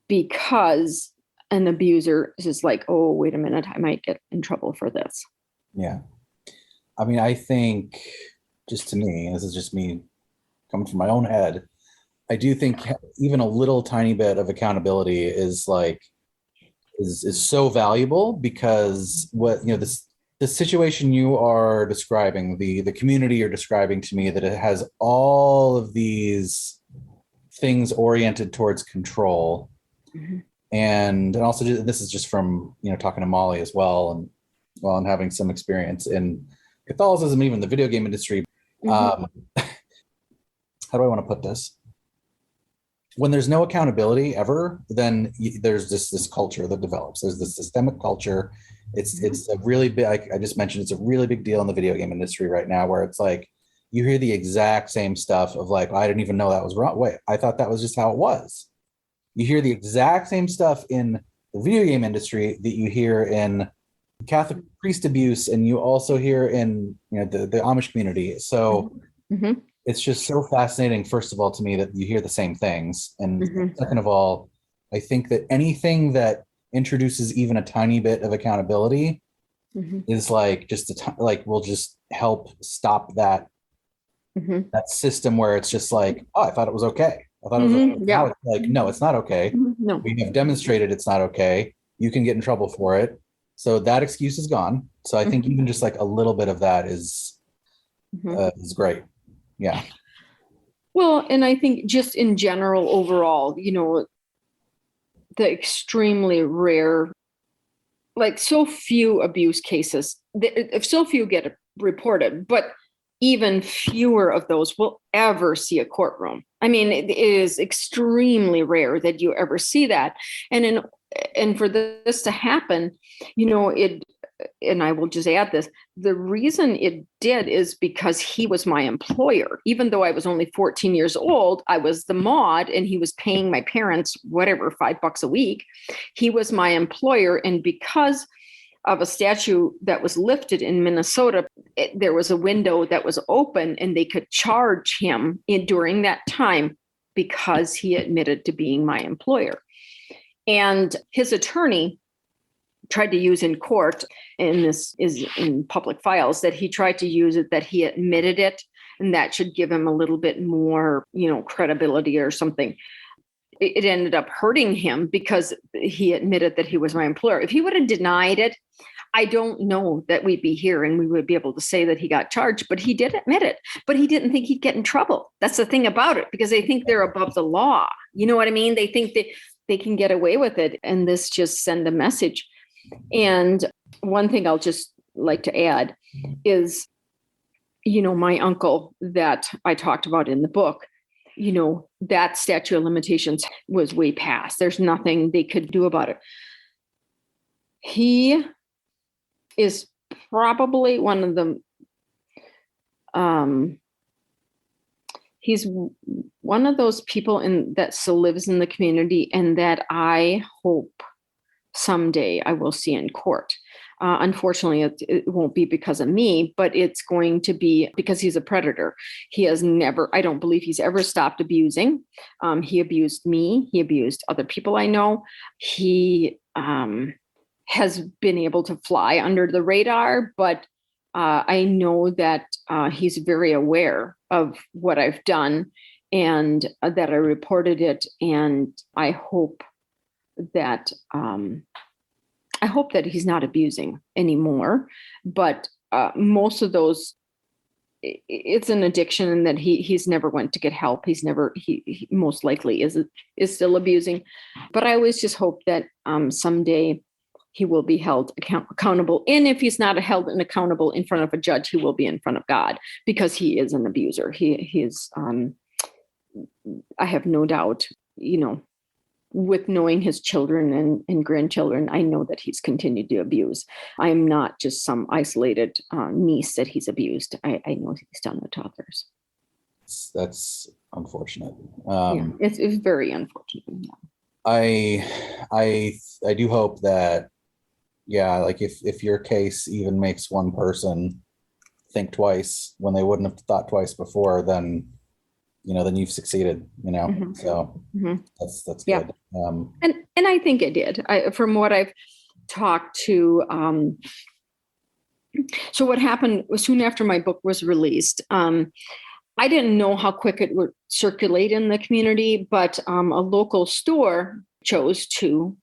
because an abuser is like, oh, wait a minute, I might get in trouble for this. Yeah. I mean, I think, just to me, this is just me coming from my own head, I do think even a little tiny bit of accountability is so valuable, because the situation you are describing, the community you're describing to me, that it has all of these things oriented towards control. And also, this is just from talking to Molly as well, and having some experience in Catholicism, even the video game industry. How do I want to put this? When there's no accountability ever, then there's this culture that develops. There's this systemic culture. It's a really big, I just mentioned, it's a really big deal in the video game industry right now, where it's like you hear the exact same stuff of like, I didn't even know that was wrong. Wait, I thought that was just how it was. You hear the exact same stuff in the video game industry that you hear in Catholic priest abuse, and you also hear in the Amish community. So it's just so fascinating, first of all, to me, that you hear the same things. And second of all, I think that anything that introduces even a tiny bit of accountability is like just will just help stop that system where it's just like, oh, I thought it was okay. I thought it was okay. Now it's like, no, it's not okay. No. We have demonstrated it's not okay. You can get in trouble for it. So that excuse is gone. So I think even just like a little bit of that is great. Yeah. Well, and I think just in general, overall, the extremely rare, like so few abuse cases, if so few get reported, but even fewer of those will ever see a courtroom. I mean, it is extremely rare that you ever see that. And for this to happen, and I will just add this, the reason it did is because he was my employer. Even though I was only 14 years old, I was the mod, and he was paying my parents, whatever, $5 a week. He was my employer. And because of a statute that was lifted in Minnesota, there was a window that was open, and they could charge him during that time because he admitted to being my employer. And his attorney tried to use in court, and this is in public files, that he tried to use it, that he admitted it, and that should give him a little bit more, credibility or something. It ended up hurting him because he admitted that he was my employer. If he would have denied it, I don't know that we'd be here and we would be able to say that he got charged, but he did admit it. But he didn't think he'd get in trouble. That's the thing about it, because they think they're above the law. You know what I mean? They think they can get away with it, and this just send a message. And one thing I'll just like to add is, my uncle that I talked about in the book, that statute of limitations was way past. There's nothing they could do about it. He is probably one of the, he's one of those people that still lives in the community, and that I hope someday I will see in court. Unfortunately, it won't be because of me, but it's going to be because he's a predator. He has never, I don't believe he's ever stopped abusing. He abused me. He abused other people I know. He has been able to fly under the radar, but I know that he's very aware of what I've done, and that I reported it. And I hope that he's not abusing anymore. But most of those it's an addiction, and that he's never went to get help. He most likely is still abusing. But I always just hope that someday he will be held accountable. And if he's not held and accountable in front of a judge, he will be in front of God, because he is an abuser. He is, I have no doubt, with knowing his children and grandchildren, I know that he's continued to abuse. I am not just some isolated niece that he's abused. I know he's done it to others. That's unfortunate. It's very unfortunate. I do hope that, like if your case even makes one person think twice when they wouldn't have thought twice before, then you've succeeded, so that's yeah. good. And I think it did. From what I've talked to, so what happened soon after my book was released, I didn't know how quick it would circulate in the community, but a local store chose to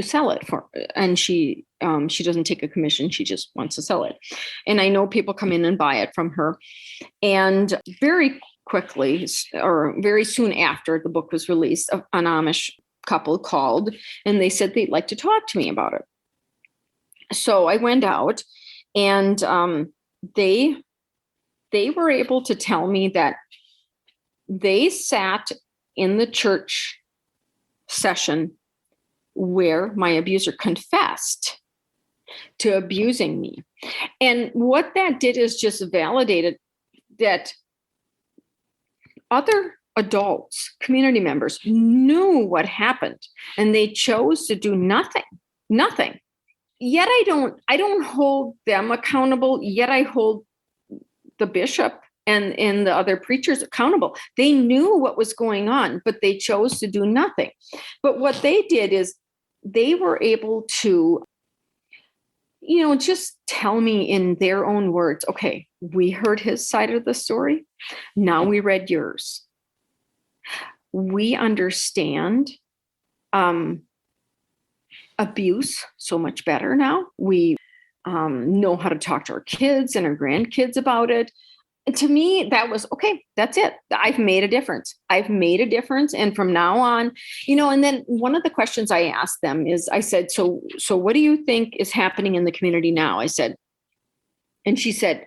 sell it and she doesn't take a commission. She just wants to sell it. And I know people come in and buy it from her. And very quickly, or very soon after the book was released, an Amish couple called and they said they'd like to talk to me about it. So I went out, and they were able to tell me that they sat in the church session where my abuser confessed to abusing me. And what that did is just validated that other adults, community members, knew what happened, and they chose to do nothing. Yet I don't hold them accountable. Yet I hold the bishop and the other preachers accountable. They knew what was going on, but they chose to do nothing. But what they did is they were able to, just tell me in their own words, okay, we heard his side of the story. Now we read yours. We understand abuse so much better now. We know how to talk to our kids and our grandkids about it. And to me, that was, okay, that's it. I've made a difference. And from now on, and then one of the questions I asked them is, I said, so what do you think is happening in the community now? I said, and she said,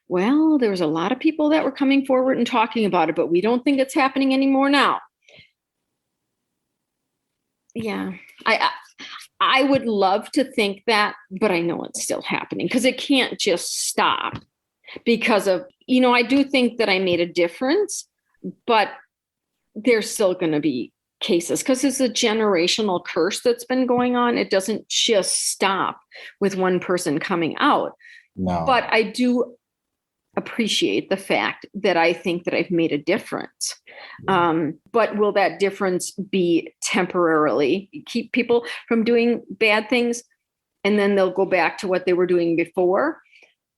well, there was a lot of people that were coming forward and talking about it, but we don't think it's happening anymore now. Yeah, I would love to think that, but I know it's still happening, because it can't just stop. Because of, I do think that I made a difference, but there's still going to be cases, because it's a generational curse that's been going on. It doesn't just stop with one person coming out. No. But I do appreciate the fact that I think that I've made a difference. But will that difference be temporarily keep people from doing bad things, and then they'll go back to what they were doing before?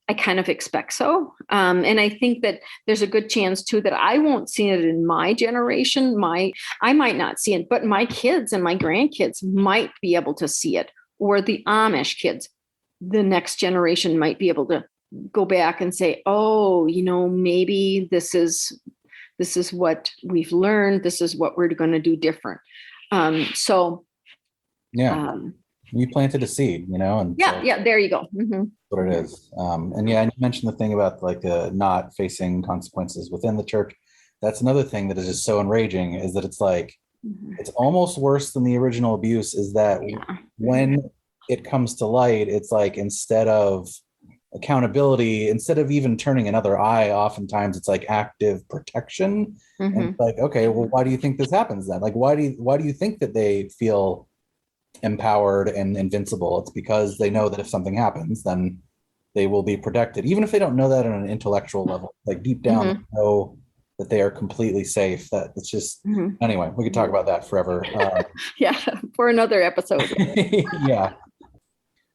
I kind of expect so. And I think that there's a good chance too that I won't see it in my generation. I might not see it, but my kids and my grandkids might be able to see it, or the Amish kids, the next generation might be able to go back and say, oh, maybe this is what we've learned. This is what we're going to do different. You planted a seed, and there you go. Mm-hmm. What it is. And you mentioned the thing about not facing consequences within the church. That's another thing that is just so enraging, is that it's it's almost worse than the original abuse, is that when it comes to light, it's instead of accountability, instead of even turning another eye, oftentimes it's active protection. Mm-hmm. And it's okay, well, why do you think this happens then? Why do you think that they feel empowered and invincible? It's because they know that if something happens, then they will be protected, even if they don't know that on an intellectual level. Deep down, they know that they are completely safe. That it's just anyway. We could talk about that forever. For another episode. Yeah,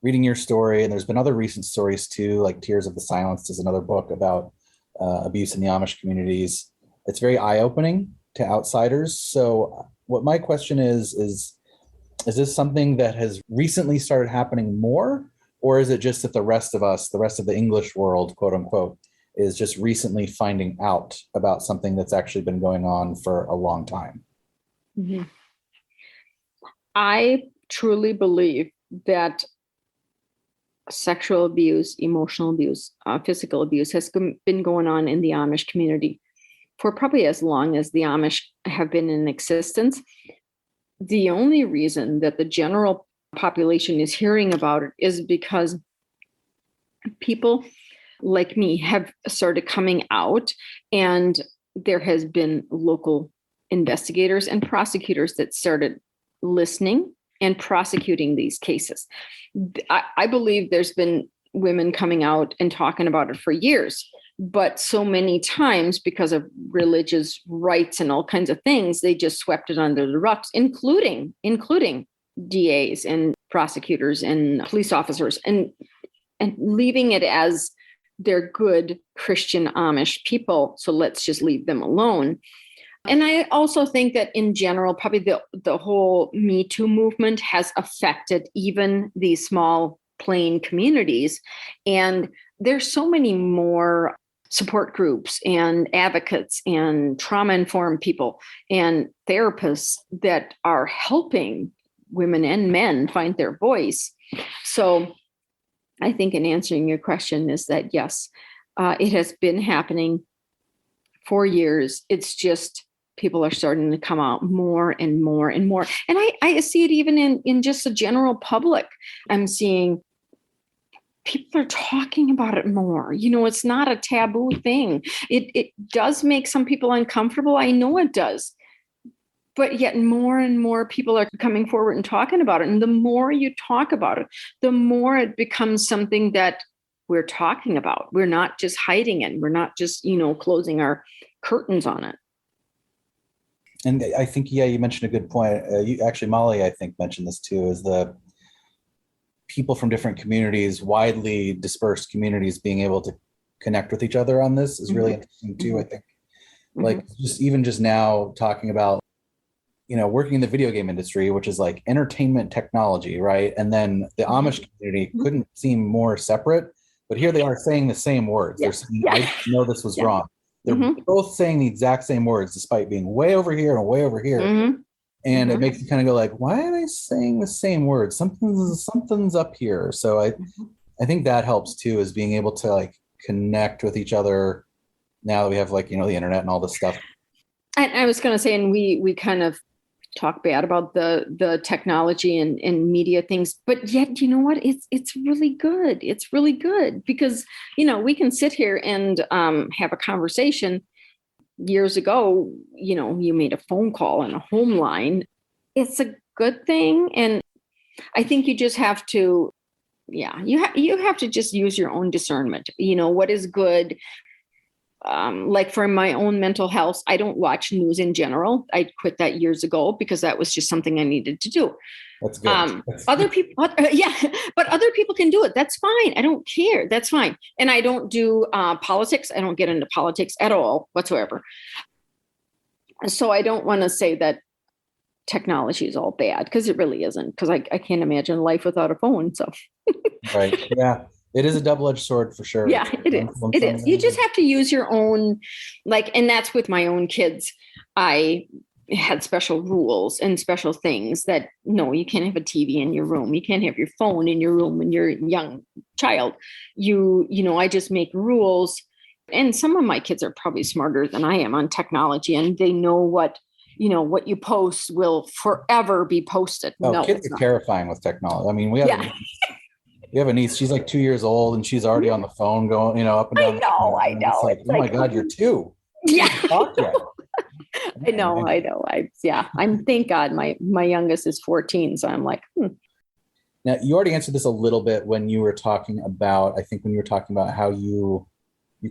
reading your story, and there's been other recent stories too, like Tears of the Silenced is another book about abuse in the Amish communities. It's very eye-opening to outsiders. So, what my question is this something that has recently started happening more, or is it just that the rest of the English world, quote unquote, is just recently finding out about something that's actually been going on for a long time. Mm-hmm. I truly believe that sexual abuse, emotional abuse, physical abuse has been going on in the Amish community for probably as long as the Amish have been in existence. The only reason that the general population is hearing about it is because people like me have started coming out, and there has been local investigators and prosecutors that started listening and prosecuting these cases. I believe there's been women coming out and talking about it for years, but so many times because of religious rights and all kinds of things, they just swept it under the rugs, including DAs and prosecutors and police officers, and leaving it as they're good Christian Amish people, so let's just leave them alone. And I also think that in general, probably the whole Me Too movement has affected even these small plain communities. And there's so many more support groups and advocates and trauma-informed people and therapists that are helping women and men find their voice. So I think in answering your question is that, yes, it has been happening for years. It's just people are starting to come out more and more and more. And I see it even in just the general public. I'm seeing people are talking about it more. It's not a taboo thing. It does make some people uncomfortable. I know it does. But yet more and more people are coming forward and talking about it. And the more you talk about it, the more it becomes something that we're talking about. We're not just hiding it. We're not just, closing our curtains on it. And I think, you mentioned a good point. Molly, I think, mentioned this too, is the people from different communities, widely dispersed communities, being able to connect with each other on this is really interesting too, I think. Like just now talking about, working in the video game industry, which is like entertainment technology, right? And then the Amish community couldn't seem more separate, but here they are saying the same words. They're saying, I know this was wrong. They're both saying the exact same words, despite being way over here and way over here. And it makes you kind of go like, why are they saying the same words? Something's up here. So I think that helps too, is being able to like connect with each other now that we have the internet and all this stuff. And I was going to say, and we kind of talk bad about the technology and media things, but yet, you know what? It's really good. It's really good because, we can sit here and have a conversation. Years ago, you made a phone call on a home line. It's a good thing. And I think you just have to, you have to just use your own discernment. What is good. Like for my own mental health, I don't watch news in general. I quit that years ago because that was just something I needed to do. That's good. Other people, but other people can do it. That's fine. I don't care. That's fine. And I don't do politics. I don't get into politics at all whatsoever. So I don't want to say that technology is all bad, because it really isn't, because I can't imagine life without a phone. So right. Yeah. It is a double-edged sword for sure. Yeah, it is. It is. You just have to use your own, and that's with my own kids. I had special rules and special things that, no, you can't have a TV in your room. You can't have your phone in your room when you're a young child. I just make rules. And some of my kids are probably smarter than I am on technology, and they know what you post will forever be posted. Oh, no, kids are terrifying with technology. I mean, we have a niece, she's like 2 years old, and she's already on the phone going, up and down. I know. It's like, oh my God, you're 2. Yeah. I know. I'm thank God my youngest is 14. So I'm like, Now, you already answered this a little bit when you were talking about how you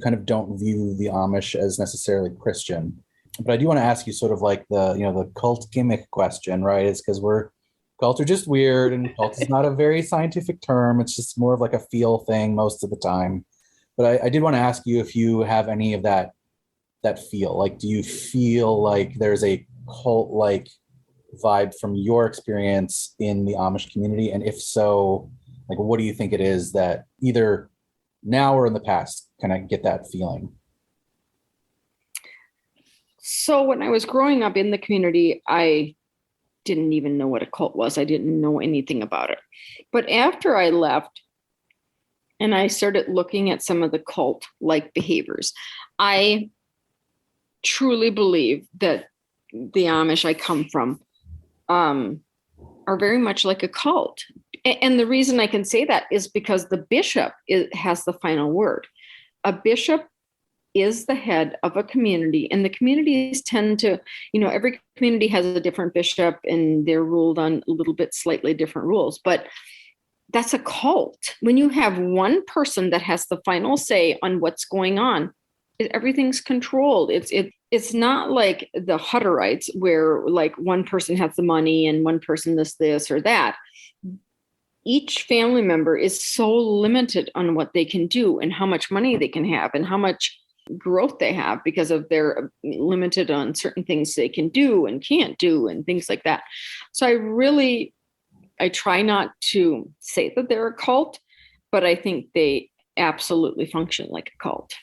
kind of don't view the Amish as necessarily Christian. But I do want to ask you sort of like the cult gimmick question, right? It's because cults are just weird, and cult is not a very scientific term. It's just more of like a feel thing most of the time. But I did want to ask you if you have any of that feel. Like, do you feel like there's a cult-like vibe from your experience in the Amish community? And if so, like, what do you think it is that either now or in the past can I get that feeling? So when I was growing up in the community, I didn't even know what a cult was. I didn't know anything about it. But after I left and I started looking at some of the cult-like behaviors, I truly believe that the Amish I come from are very much like a cult. And the reason I can say that is because the bishop has the final word. A bishop is the head of a community, and the communities tend to, every community has a different bishop and they're ruled on a little bit slightly different rules, but that's a cult. When you have one person that has the final say on what's going on, everything's controlled. It's not like the Hutterites where like one person has the money and one person this or that. Each family member is so limited on what they can do and how much money they can have and how much growth they have because of their limited on certain things they can do and can't do and things like that. So I try not to say that they're a cult, but I think they absolutely function like a cult.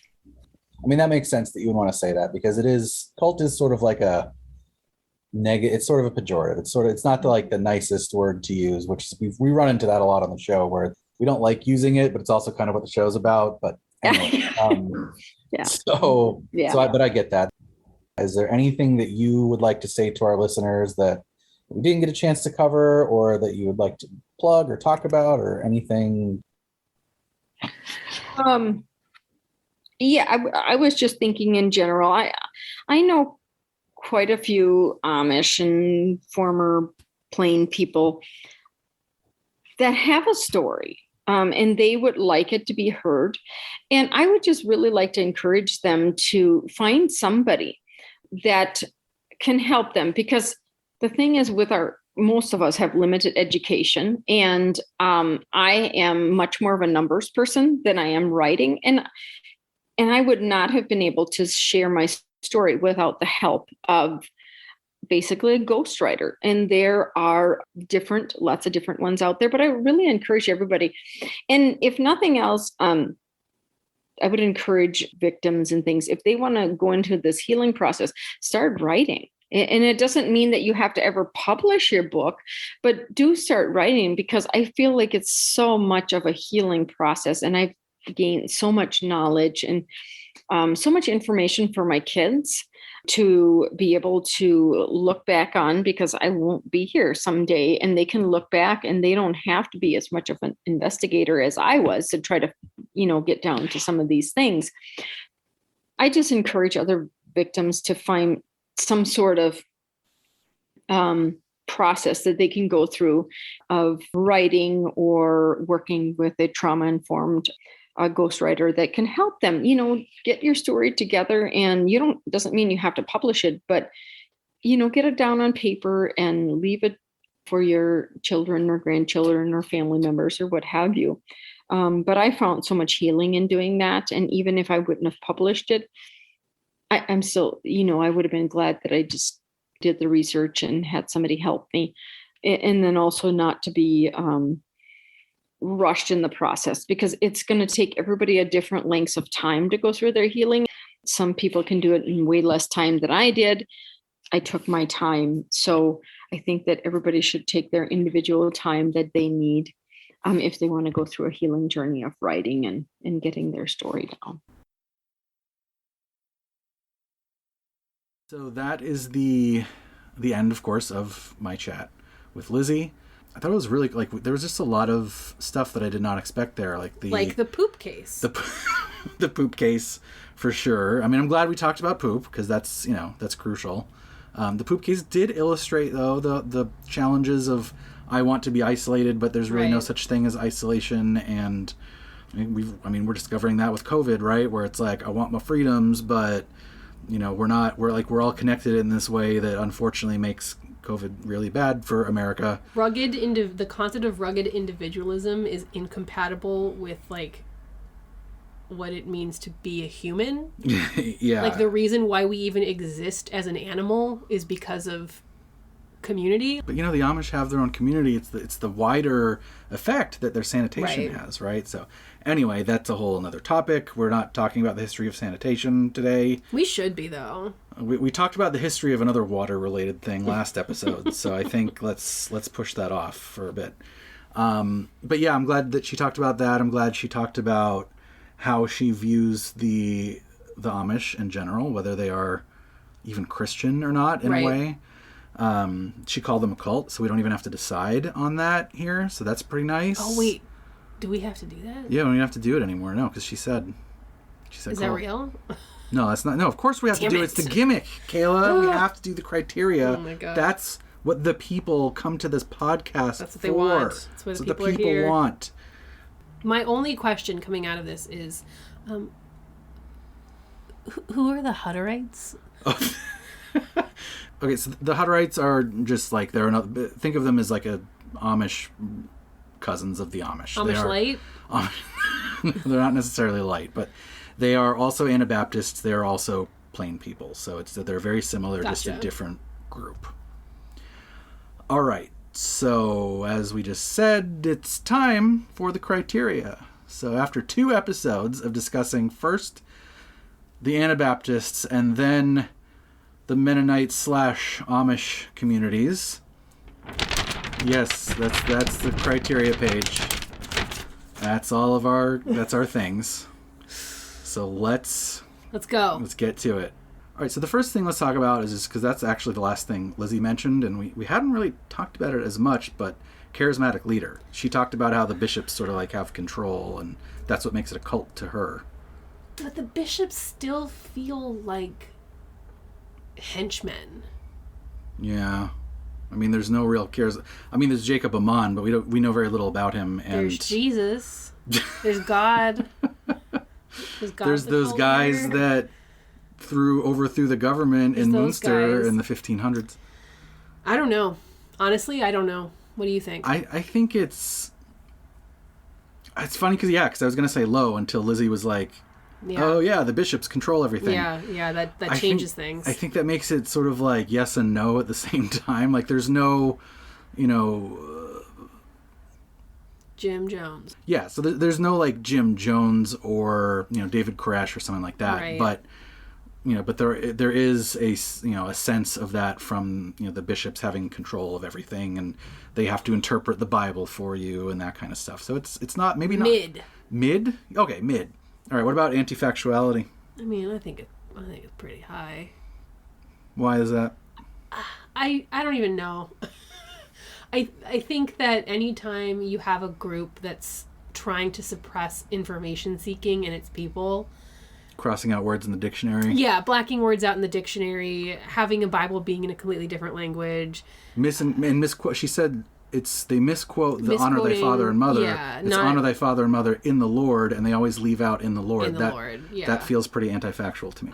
I mean, that makes sense that you would want to say that because cult is sort of like a negative, it's sort of a pejorative. It's not like the nicest word to use, which is, we run into that a lot on the show where we don't like using it, but it's also kind of what the show's about. But anyway, yeah. But I get that. Is there anything that you would like to say to our listeners that we didn't get a chance to cover or that you would like to plug or talk about or anything? I was just thinking in general, I know quite a few Amish and former plain people that have a story, and they would like it to be heard. And I would just really like to encourage them to find somebody that can help them, because the thing is most of us have limited education, and I am much more of a numbers person than I am writing. And I would not have been able to share my story without the help of basically a ghostwriter. And there are lots of different ones out there, but I really encourage everybody. And if nothing else, I would encourage victims and things, if they want to go into this healing process, start writing. And it doesn't mean that you have to ever publish your book, but do start writing, because I feel like it's so much of a healing process. And I've gained so much knowledge and so much information for my kids to be able to look back on, because I won't be here someday, and they can look back and they don't have to be as much of an investigator as I was to try to, get down to some of these things. I just encourage other victims to find some sort of process that they can go through of writing or working with a trauma-informed ghostwriter that can help them, get your story together. And doesn't mean you have to publish it, but, get it down on paper and leave it for your children or grandchildren or family members or what have you. But I found so much healing in doing that. And even if I wouldn't have published it, I'm still, I would have been glad that I just did the research and had somebody help me. And then also not to be rushed in the process, because it's going to take everybody a different lengths of time to go through their healing. Some people can do it in way less time than I did. I took my time. So I think that everybody should take their individual time that they need if they want to go through a healing journey of writing and getting their story down. So that is the end, of course, of my chat with Lizzie. I thought it was really, there was just a lot of stuff that I did not expect there. Like the poop case. The poop case, for sure. I mean, I'm glad we talked about poop, because that's crucial. The poop case did illustrate, though, the challenges of I want to be isolated, but there's really no such thing as isolation. And we're discovering that with COVID, right? Where it's like, I want my freedoms, but we're all connected in this way that unfortunately makes COVID really bad for America. The concept of rugged individualism is incompatible with what it means to be a human. Yeah. The reason why we even exist as an animal is because of community. But the Amish have their own community. It's the wider effect that their sanitation has, right? So anyway, that's a whole another topic. We're not talking about the history of sanitation today. We should be, though. We talked about the history of another water-related thing last episode, so I think let's push that off for a bit. But yeah, I'm glad that she talked about that. I'm glad she talked about how she views the Amish in general, whether they are even Christian or not in a way. She called them a cult, so we don't even have to decide on that here. So that's pretty nice. Oh wait, do we have to do that? Yeah, we don't even have to do it anymore. No, because she said. Is cult. That real? No, that's not. No, of course we have to do it. It's the gimmick, Kayla. We have to do the criteria. Oh my God. That's what the people come to this podcast That's what for. they want. That's what the people want. My only question coming out of this is, who are the Hutterites? Oh. Okay, so the Hutterites are just like they're another. Think of them as like a Amish cousins of the Amish. Amish light? They're not necessarily light, but they are also Anabaptists. They are also plain people. So they're very similar, just a different group. All right. So as we just said, it's time for the criteria. So after 2 episodes of discussing first the Anabaptists and then the Mennonite / Amish communities. Yes, that's the criteria page. That's our things. So let's go. Let's get to it. All right, so the first thing let's talk about is just because that's actually the last thing Lizzie mentioned, and we hadn't really talked about it as much, but charismatic leader. She talked about how the bishops sort of like have control, and that's what makes it a cult to her. But the bishops still feel like henchmen. Yeah. I mean, there's no real cares. I mean, there's Jacob Amon, but we know very little about him. And there's Jesus. There's God. There's those guys that overthrew the government in Munster in the 1500s. I don't know. Honestly, I don't know. What do you think? I think it's funny because I was going to say low until Lizzie was like, oh yeah, the bishops control everything. Yeah, that changes things. I think that makes it sort of like yes and no at the same time. Like there's no, Jim Jones. Yeah, so there's no like Jim Jones or David Koresh or something like that. Right. But there is a sense of that from the bishops having control of everything, and they have to interpret the Bible for you and that kind of stuff. So it's not maybe not mid. Okay, mid. All right, what about anti-factuality? I mean, I think it's pretty high. Why is that? I don't even know. I think that anytime you have a group that's trying to suppress information seeking and its people, crossing out words in the dictionary. Yeah, blacking words out in the dictionary, having a Bible being in a completely different language. Misquote. She said they misquote the honor thy father and mother. Yeah, it's honor thy father and mother in the Lord, and they always leave out in the Lord. That feels pretty anti-factual to me.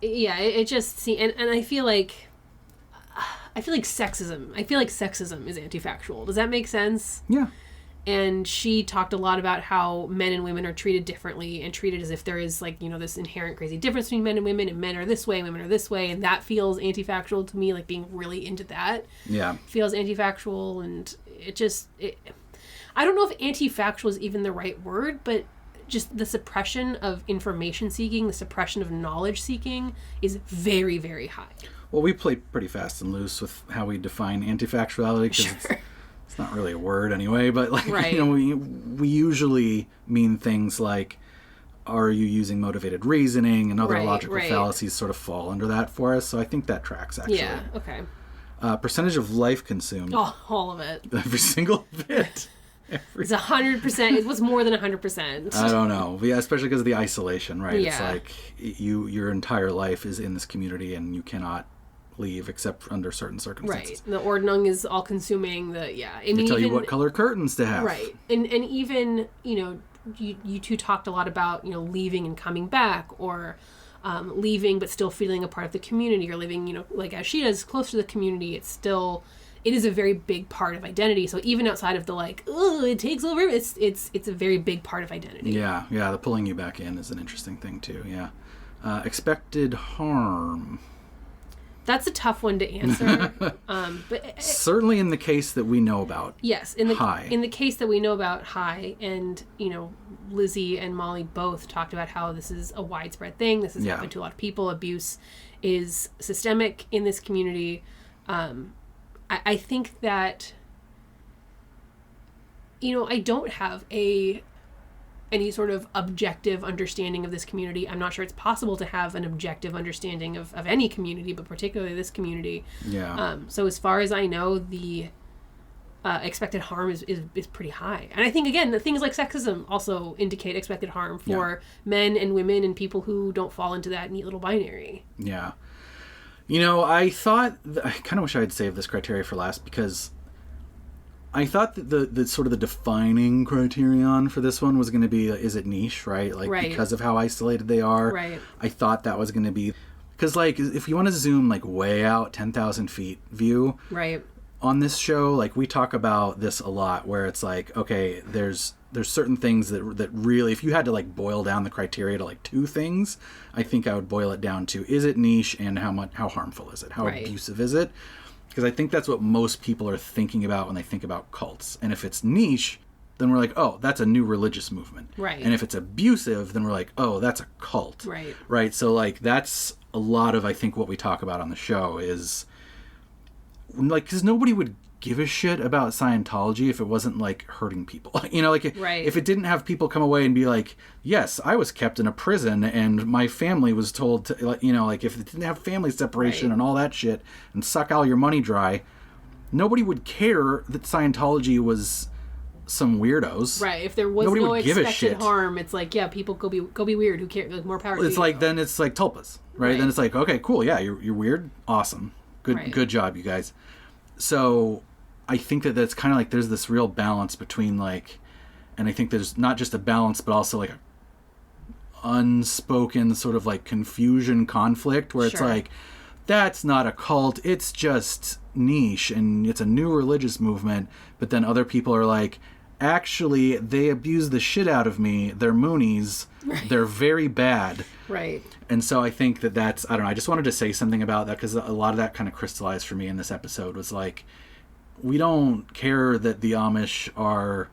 Yeah, it just and I feel like sexism. I feel like sexism is anti-factual. Does that make sense? Yeah. And she talked a lot about how men and women are treated differently and treated as if there is this inherent crazy difference between men and men are this way, women are this way, and that feels anti-factual to me. Like being really into that, feels anti-factual, and I don't know if anti-factual is even the right word, but just the suppression of information seeking, the suppression of knowledge seeking is very, very high. Well, we play pretty fast and loose with how we define anti-factuality because it's not really a word anyway, but we usually mean things like, are you using motivated reasoning, and other logical fallacies sort of fall under that for us. So I think that tracks, actually. Yeah, okay. Percentage of life consumed. Oh, all of it. Every single bit. It's 100%. It was more than 100%. I don't know. Yeah, especially because of the isolation, right? Yeah. It's like your entire life is in this community and you cannot leave except under certain circumstances. Right. The Ordnung is all consuming. They tell you what color curtains to have. Right. And even, you two talked a lot about, leaving and coming back, or leaving but still feeling a part of the community, or living, like as she does, close to the community. It is a very big part of identity. So even outside of the it takes over, it's a very big part of identity. Yeah. The pulling you back in is an interesting thing too. Yeah. Expected harm. That's a tough one to answer. But certainly in the case that we know about. Yes, in the case that we know about, high, and Lizzie and Molly both talked about how this is a widespread thing. This has happened to a lot of people. Abuse is systemic in this community. I think that I don't have any sort of objective understanding of this community. I'm not sure it's possible to have an objective understanding of any community, but particularly this community. Yeah. So as far as I know, the expected harm is pretty high. And I think, again, the things like sexism also indicate expected harm for men and women and people who don't fall into that neat little binary. Yeah. I thought, I kind of wish I had saved this criteria for last, because I thought that the sort of the defining criterion for this one was going to be, is it niche, right? Like, because of how isolated they are. Right. I thought that was going to be, because like, if you want to zoom like way out 10,000 feet view. Right. On this show, like, we talk about this a lot, where it's like, okay, there's certain things that really, if you had to like boil down the criteria to like two things, I think I would boil it down to, is it niche, and how harmful is it? How abusive is it? Because I think that's what most people are thinking about when they think about cults. And if it's niche, then we're like, oh, that's a new religious movement. Right. And if it's abusive, then we're like, oh, that's a cult. Right. Right. So like, that's a lot of, I think, what we talk about on the show is like, because nobody would give a shit about Scientology if it wasn't like hurting people. If it didn't have people come away and be like, yes, I was kept in a prison and my family was told to, like if it didn't have family separation and all that shit and suck all your money dry, nobody would care that Scientology was some weirdos. Right. If there was no expected harm, it's like, yeah, people go be weird. Who cares? Like, more power to you. It's like, then it's like tulpas, right? Then it's like, okay, cool. Yeah, you're weird. Awesome. Good job, you guys. So I think that's kind of like, there's this real balance between like, and I think there's not just a balance, but also like a unspoken sort of like confusion conflict where it's like, that's not a cult, it's just niche and it's a new religious movement. But then other people are like, actually, they abuse the shit out of me. They're Moonies. They're very bad. Right. And so I think that's, I don't know, I just wanted to say something about that, because a lot of that kind of crystallized for me in this episode was like, we don't care that the Amish are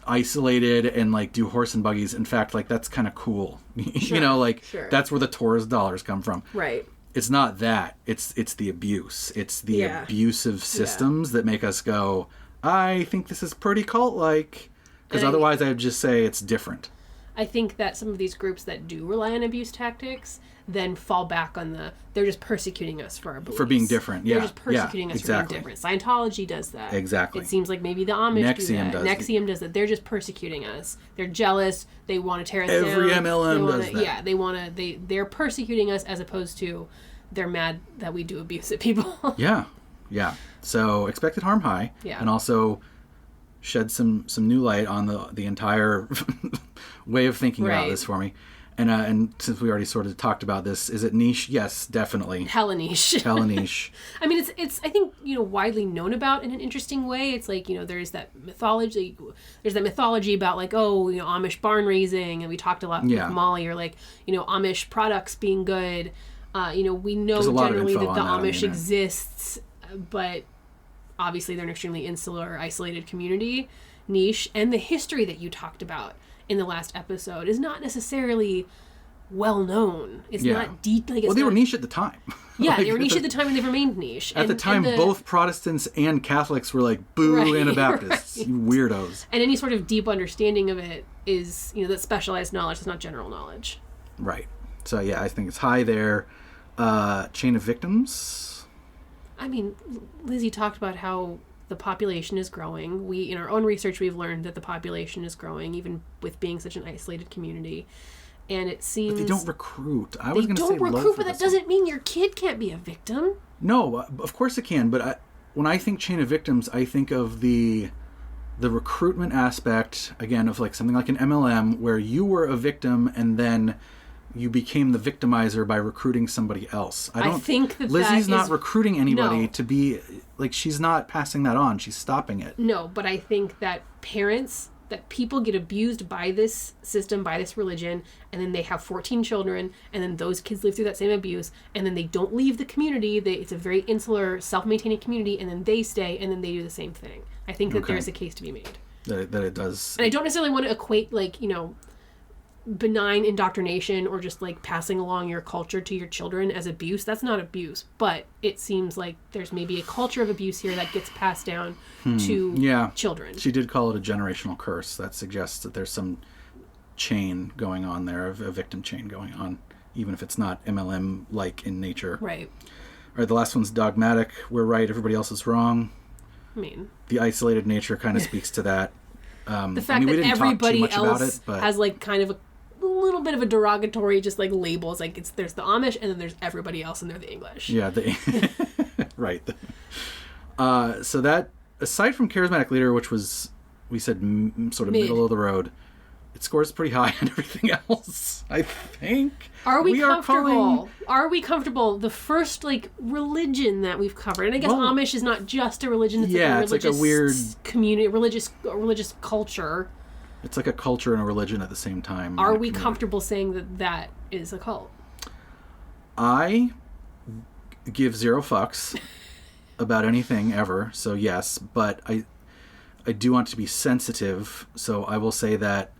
isolated and like do horse and buggies. In fact, like, that's kind of cool. That's where the tourist dollars come from. Right. It's not that. It's the abuse. It's the abusive systems that make us go, I think this is pretty cult-like. Because otherwise I would just say it's different. I think that some of these groups that do rely on abuse tactics then fall back on they're just persecuting us for our beliefs. For being different, They're just persecuting us for being different. Scientology does that. Exactly. It seems like maybe the Amish do that. NXIVM does that. They're just persecuting us. They're jealous. They want to tear us down. Every MLM does that. Yeah, they're persecuting us, as opposed to they're mad that we do abuse at people. Yeah. So expected harm high. Yeah. And also shed some new light on the entire way of thinking about this for me. And since we already sort of talked about this, is it niche? Yes, definitely. Hella niche. Hella niche. I mean, it's I think, widely known about in an interesting way. It's like, there's that mythology. There's that mythology about like, Amish barn raising, and we talked a lot with Molly, or like, Amish products being good. We know generally that the Amish exists, but obviously they're an extremely insular, isolated community. Niche. And the history that you talked about in the last episode is not necessarily well known. It's not deep. Like, they were niche at the time. Yeah, they were niche at the time, and they've remained niche. At the time, both Protestants and Catholics were like, boo Anabaptists, you weirdos. And any sort of deep understanding of it is, that specialized knowledge. It's not general knowledge. Right. So yeah, I think it's high there. Chain of victims. I mean, Lizzie talked about how the population is growing. In our own research, we've learned that the population is growing, even with being such an isolated community. And it seems... But they don't recruit. They don't recruit, but that doesn't mean your kid can't be a victim. No, of course it can. But when I think chain of victims, I think of the recruitment aspect, again, of like something like an MLM, where you were a victim and then you became the victimizer by recruiting somebody else. I think that Lizzie's not recruiting anybody to be like, she's not passing that on. She's stopping it. No, but I think that parents that people get abused by this system, by this religion, and then they have 14 children, and then those kids live through that same abuse, and then they don't leave the community. It's a very insular, self-maintaining community, and then they stay, and then they do the same thing. I think that there's a case to be made. That it does. And I don't necessarily want to equate, like, you know, benign indoctrination or just like passing along your culture to your children as abuse. That's not abuse, but it seems like there's maybe a culture of abuse here that gets passed down to children. She did call it a generational curse. That suggests that there's some chain going on there, a victim chain going on, even if it's not MLM like in nature. Right. All right, the last one's dogmatic. We're right, everybody else is wrong. I mean, the isolated nature kind of speaks to that. The fact that everybody else has like kind of a little bit of a derogatory just like labels, like there's the Amish and then there's everybody else and they're the English. Yeah, right. So that, aside from charismatic leader, which was, we said sort of middle of the road, it scores pretty high on everything else, I think. Are we comfortable? Are we comfortable? The first like religion that we've covered, and I guess Amish is not just a religion. It's like a weird community, religious culture. It's like a culture and a religion at the same time. Are we comfortable saying that that is a cult? I give zero fucks about anything ever, so yes, but I do want to be sensitive, so I will say that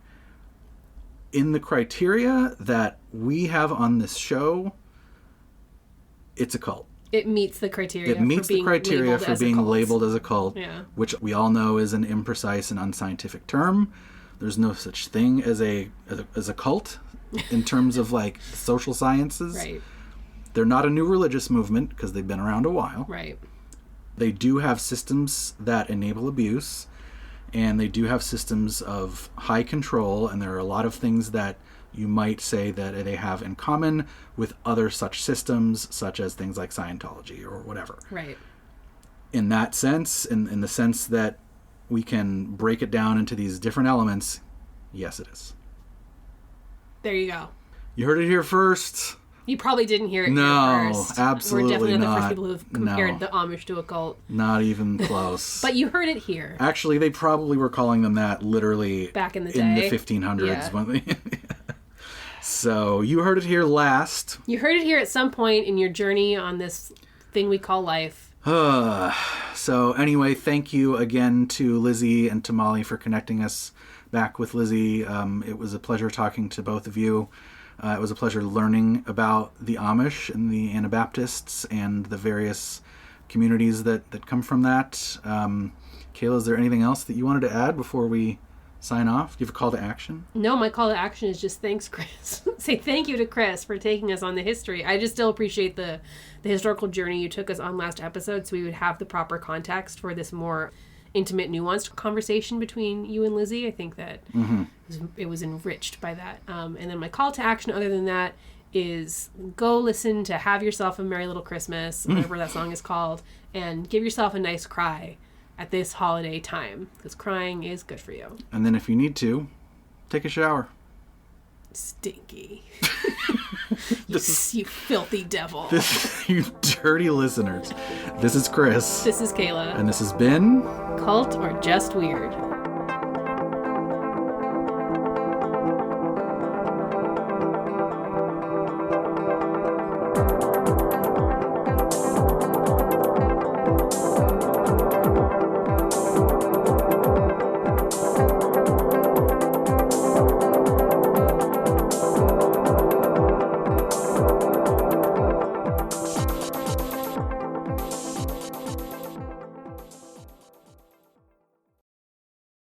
in the criteria that we have on this show, it's a cult. It meets the criteria. It meets the criteria for being labeled as a cult, which we all know is an imprecise and unscientific term. There's no such thing as a cult in terms of like social sciences. Right. They're not a new religious movement because they've been around a while. Right. They do have systems that enable abuse, and they do have systems of high control, and there are a lot of things that you might say that they have in common with other such systems, such as things like Scientology or whatever. Right. In that sense, in the sense that we can break it down into these different elements, yes, it is. There you go. You heard it here first. You probably didn't hear it here first. No, absolutely not. We're definitely not the first people who've compared the Amish to a cult. Not even close. But you heard it here. Actually, they probably were calling them that literally back in the day. In the 1500s. Yeah. When they So you heard it here last. You heard it here at some point in your journey on this thing we call life. So anyway, thank you again to Lizzie and to Molly for connecting us back with Lizzie. It was a pleasure talking to both of you. It was a pleasure learning about the Amish and the Anabaptists and the various communities that come from that. Kayla, is there anything else that you wanted to add before we sign off? Do you have a call to action? No, my call to action is just thanks, Chris. Say thank you to Chris for taking us on the history. I just still appreciate the historical journey you took us on last episode, so we would have the proper context for this more intimate, nuanced conversation between you and Lizzie. I think that it was enriched by that. And then my call to action, other than that, is go listen to Have Yourself a Merry Little Christmas, whatever that song is called, and give yourself a nice cry at this holiday time, because crying is good for you. And then if you need to, take a shower. Stinky. You filthy devil. You dirty listeners. This is Chris. This is Kayla. And this has been Cult or Just Weird.